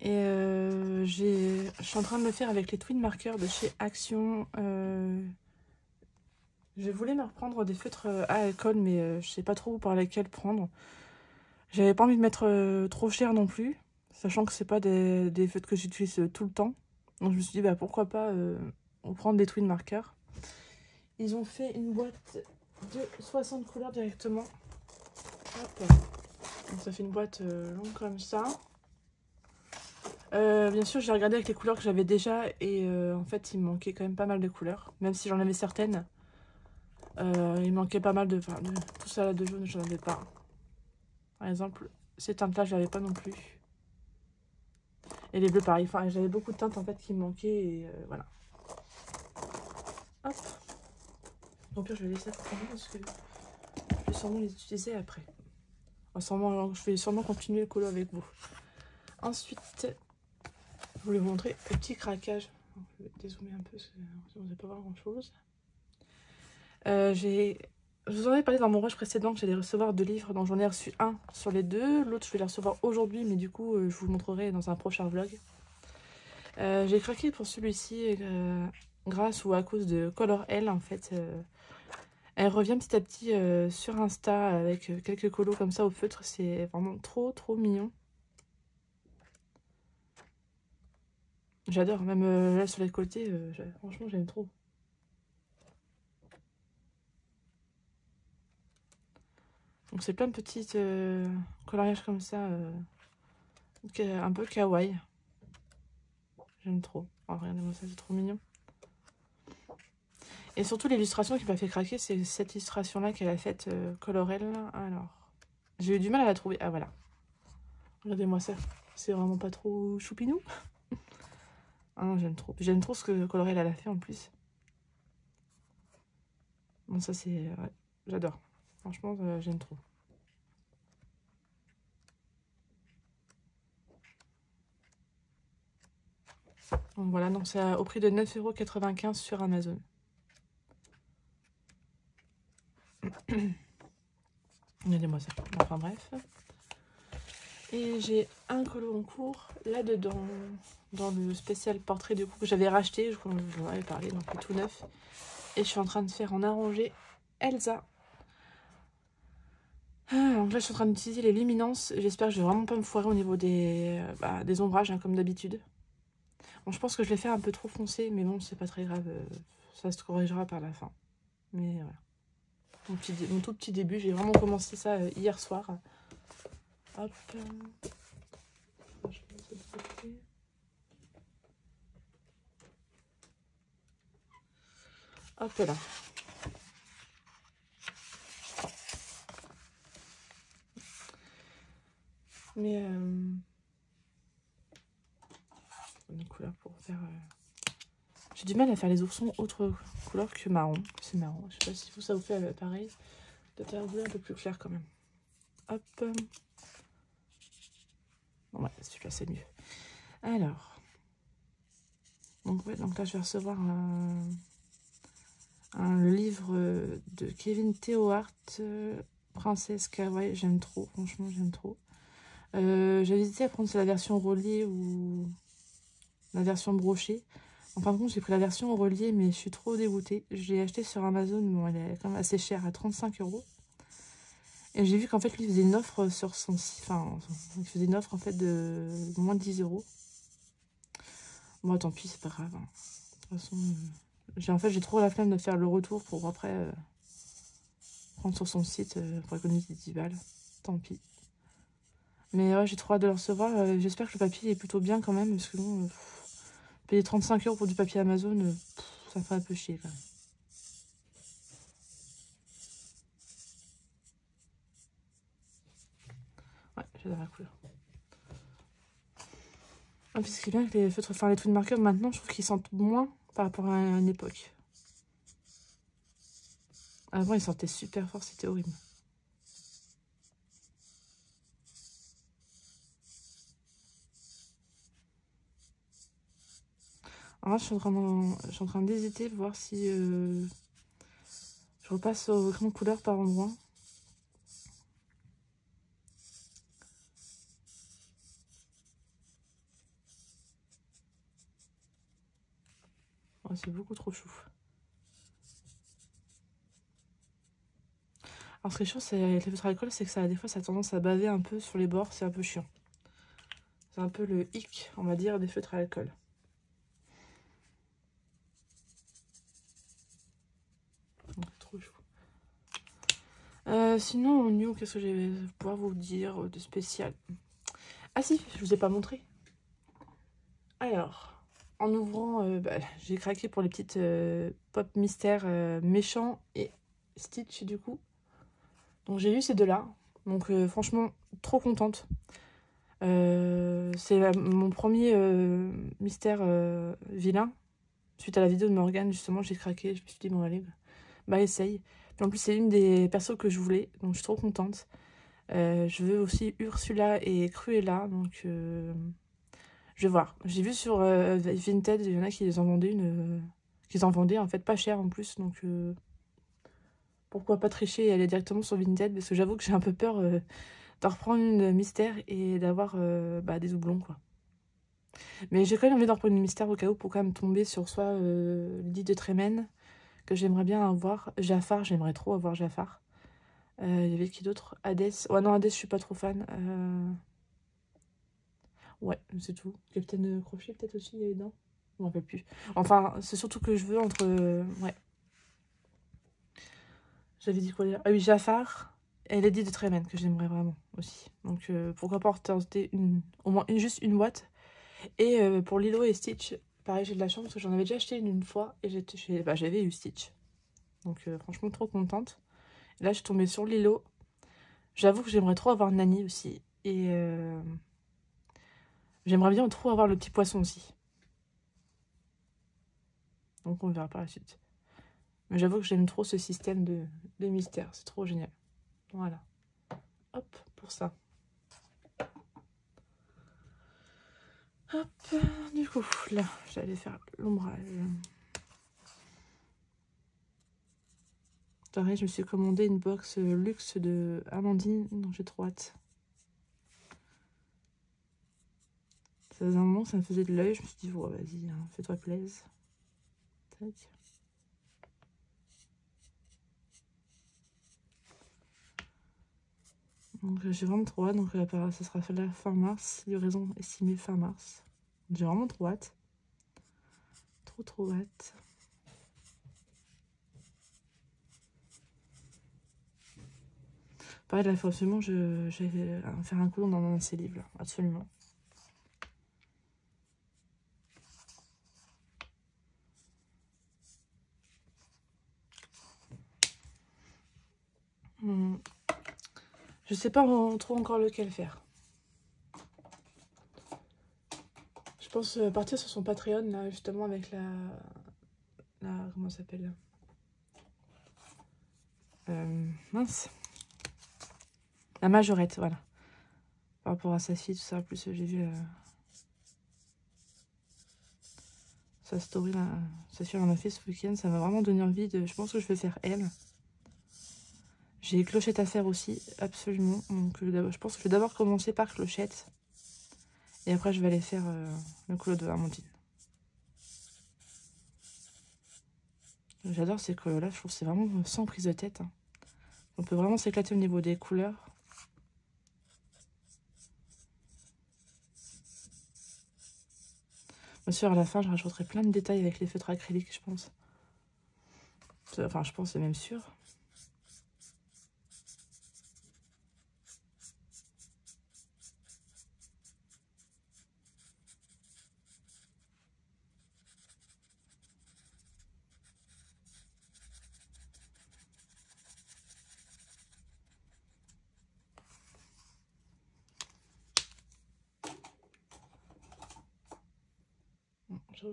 Et je suis en train de le faire avec les twin markers de chez Action. Je voulais me reprendre des feutres à alcool, mais je sais pas trop par lesquels prendre. J'avais pas envie de mettre trop cher non plus, sachant que c'est pas des feutres que j'utilise tout le temps. Donc je me suis dit, bah pourquoi pas prendre des twin markers. Ils ont fait une boîte de 60 couleurs directement. Hop. Donc ça fait une boîte longue comme ça. Bien sûr, j'ai regardé avec les couleurs que j'avais déjà et en fait, il me manquait quand même pas mal de couleurs. Même si j'en avais certaines, il manquait pas mal de tout ça là de jaune, j'en avais pas. Par exemple, ces teintes-là, je l'avais pas non plus. Et les bleus, pareil. Enfin, j'avais beaucoup de teintes en fait qui me manquaient et voilà. Hop. Au pire, je vais laisser ça pour moi parce que je vais sûrement les utiliser après. Je vais sûrement continuer le colo avec vous. Ensuite, je voulais vous montrer le petit craquage. Je vais dézoomer un peu parce que vous n'allez pas voir grand chose. Je vous en ai parlé dans mon rush précédent que j'allais recevoir 2 livres, donc j'en ai reçu un sur les 2. L'autre, je vais les recevoir aujourd'hui, mais du coup, je vous le montrerai dans un prochain vlog. J'ai craqué pour celui-ci grâce ou à cause de Color L, en fait. Elle revient petit à petit sur Insta avec quelques colos comme ça au feutre. C'est vraiment trop, trop mignon. J'adore, même là sur les côtés, franchement, j'aime trop. Donc c'est plein de petites coloriages comme ça, un peu kawaii. J'aime trop. Oh, regardez-moi ça, c'est trop mignon. Et surtout l'illustration qui m'a fait craquer, c'est cette illustration-là qu'elle a faite colorelle. Alors, j'ai eu du mal à la trouver. Ah voilà. Regardez-moi ça. C'est vraiment pas trop choupinou. Ah non, j'aime trop. J'aime trop ce que colorelle elle a fait en plus. Bon, ça c'est... Ouais, j'adore. Franchement, j'aime trop. Donc voilà, donc c'est au prix de 9,95 € sur Amazon. Regardez-moi ça. Enfin bref. Et j'ai un colo en cours là-dedans, dans le spécial portrait du coup que j'avais racheté, je vous en avais parlé, donc c'est tout neuf. Et je suis en train de faire en arranger Elsa. Donc là, je suis en train d'utiliser les luminances. J'espère que je vais vraiment pas me foirer au niveau des ombrages, hein, comme d'habitude. Bon, je pense que je l'ai fait un peu trop foncé, mais bon, c'est pas très grave. Ça se corrigera par la fin. Mais voilà. Mon tout petit début, j'ai vraiment commencé ça hier soir. Hop. Hop là. Mais une couleur pour faire. J'ai du mal à faire les oursons autre couleur que marron. C'est marrant. Je sais pas si ça vous fait pareil. Peut-être un bleu un peu plus clair quand même. Hop. Bon, ouais, celui-là c'est mieux. Alors. Donc, ouais, donc là je vais recevoir le livre de Kevin Theohart, Princesse Kawaii. J'aime trop, franchement j'aime trop. J'avais hésité à prendre la version reliée ou la version brochée. En fin de compte, j'ai pris la version au relié, mais je suis trop dégoûtée. Je l'ai acheté sur Amazon, bon, elle est quand même assez chère, à 35 €. Et j'ai vu qu'en fait, lui, il faisait une offre sur son site. Enfin, il faisait une offre en fait de moins de 10 €. Bon, tant pis, c'est pas grave. Hein. De toute façon, j'ai trop la flemme de faire le retour pour après prendre sur son site pour économiser 10 balles. Tant pis. Mais ouais, j'ai trop hâte de le recevoir. J'espère que le papier est plutôt bien quand même, parce que bon, payer 35 € pour du papier Amazon, ça me fait un peu chier quand même. Ouais, j'adore la couleur. Ah, puis ce qui est bien avec les feutres, enfin les twin markers maintenant, je trouve qu'ils sentent moins par rapport à une époque. Avant, ils sentaient super fort, c'était horrible. Alors là, je suis en train d'hésiter, voir si je repasse au crayon de couleur par endroit. Oh, c'est beaucoup trop chou. Alors ce qui est chiant, c'est avec les feutres à alcool, c'est que des fois ça a tendance à baver un peu sur les bords, c'est un peu chiant. C'est un peu le hic, on va dire, des feutres à alcool. Trop chou. Sinon, au New, qu'est-ce que je vais pouvoir vous dire de spécial? Ah si, je vous ai pas montré. Alors, en ouvrant, j'ai craqué pour les petites pop mystères méchants et Stitch du coup. Donc j'ai eu ces deux-là. Donc franchement, trop contente. C'est mon premier mystère vilain. Suite à la vidéo de Morgane, justement, j'ai craqué. Je me suis dit, bon, allez, bah essaye. Puis en plus, c'est une des persos que je voulais. Donc je suis trop contente. Je veux aussi Ursula et Cruella. Donc je vais voir. J'ai vu sur Vinted, il y en a qui les en vendaient qu'ils en vendaient en fait pas cher en plus. Donc pourquoi pas tricher et aller directement sur Vinted, parce que j'avoue que j'ai un peu peur de reprendre une mystère et d'avoir des doublons, quoi. Mais j'ai quand même envie d'en reprendre une mystère au cas où, pour quand même tomber sur soit Lydie de Trémène, que j'aimerais bien avoir. Jafar, j'aimerais trop avoir Jafar. Il y avait qui d'autre? Hadès. Ouais, non, Hadès, je suis pas trop fan. Ouais, c'est tout. Capitaine Crochet, peut-être aussi, il y avait dedans. Je m'en rappelle plus. Enfin, c'est surtout que je veux entre... ouais. J'avais dit quoi dire? Ah oui, Jafar et Lady de Trémène, que j'aimerais vraiment aussi. Donc, pourquoi pas en tester au moins juste une boîte. Et pour Lilo et Stitch, pareil, j'ai de la chance parce que j'en avais déjà acheté une fois et j'avais eu Stitch. Donc, franchement, trop contente. Et là, je suis tombée sur Lilo. J'avoue que j'aimerais trop avoir Nani aussi. Et j'aimerais bien trop avoir le petit poisson aussi. Donc, on verra par la suite. Mais j'avoue que j'aime trop ce système de mystère. C'est trop génial. Voilà. Hop, pour ça. Hop, du coup, là, j'allais faire l'ombrage. Pareil, je me suis commandé une box luxe de Amandine, donc j'ai trop hâte. Ça faisait un moment que ça me faisait de l'œil, je me suis dit, oh, vas-y, hein, fais-toi plaisir. Tac. Donc j'ai vraiment trop hâte, donc ça sera fait la fin mars, livraison estimée fin mars. J'ai vraiment trop hâte. Trop hâte. Pareil, là, il faut absolument j'ai faire un coup dans ces livres, là, absolument. Je sais pas trop encore lequel faire. Je pense partir sur son Patreon, là, justement, avec la comment ça s'appelle, mince. La majorette, voilà. Par rapport à sa fille, tout ça. En plus, j'ai vu sa story, là. Sa fille en a fait ce week-end. Ça m'a vraiment donné envie de... Je pense que je vais faire elle. J'ai Clochette à faire aussi, absolument. Donc, je pense que je vais d'abord commencer par Clochette. Et après, je vais aller faire le colo de Amandine. J'adore, c'est que là, je trouve que c'est vraiment sans prise de tête. Hein. On peut vraiment s'éclater au niveau des couleurs. Bien sûr, à la fin, je rajouterai plein de détails avec les feutres acryliques, je pense. Enfin, je pense, c'est même sûr.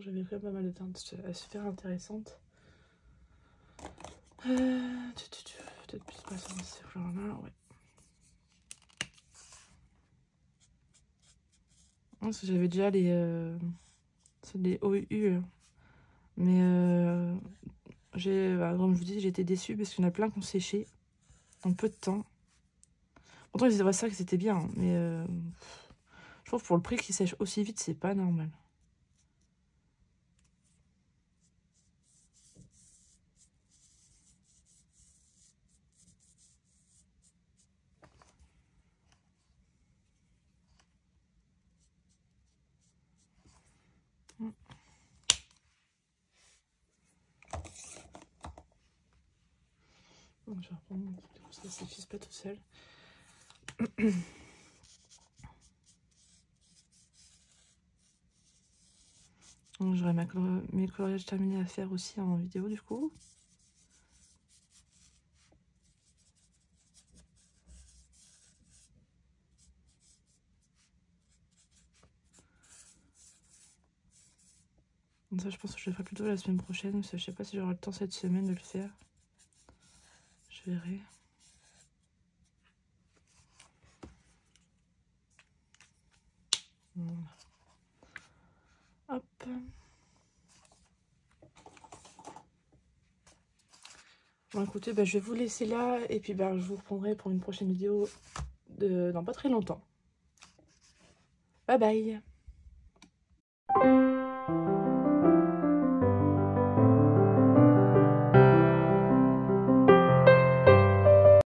J'avais fait pas mal de teintes super intéressantes. Peut-être plus pas sur ces fleurs-là, ouais. Parce que j'avais déjà les OU. Mais comme je vous dis, j'ai été déçue parce qu'il y en a plein qui ont séché en peu de temps. Pourtant, c'est vrai ça que c'était bien, hein, mais je trouve pour le prix qu'ils sèchent aussi vite, c'est pas normal. Je vais reprendre mon truc, ça ne s'efface pas tout seul. J'aurai mes coloriages terminés à faire aussi en vidéo du coup. Donc ça, je pense que je le ferai plutôt la semaine prochaine, parce que je sais pas si j'aurai le temps cette semaine de le faire. Je verrai. Voilà. Hop. Bon écoutez, je vais vous laisser là, et puis je vous reprendrai pour une prochaine vidéo dans pas très longtemps. Bye bye.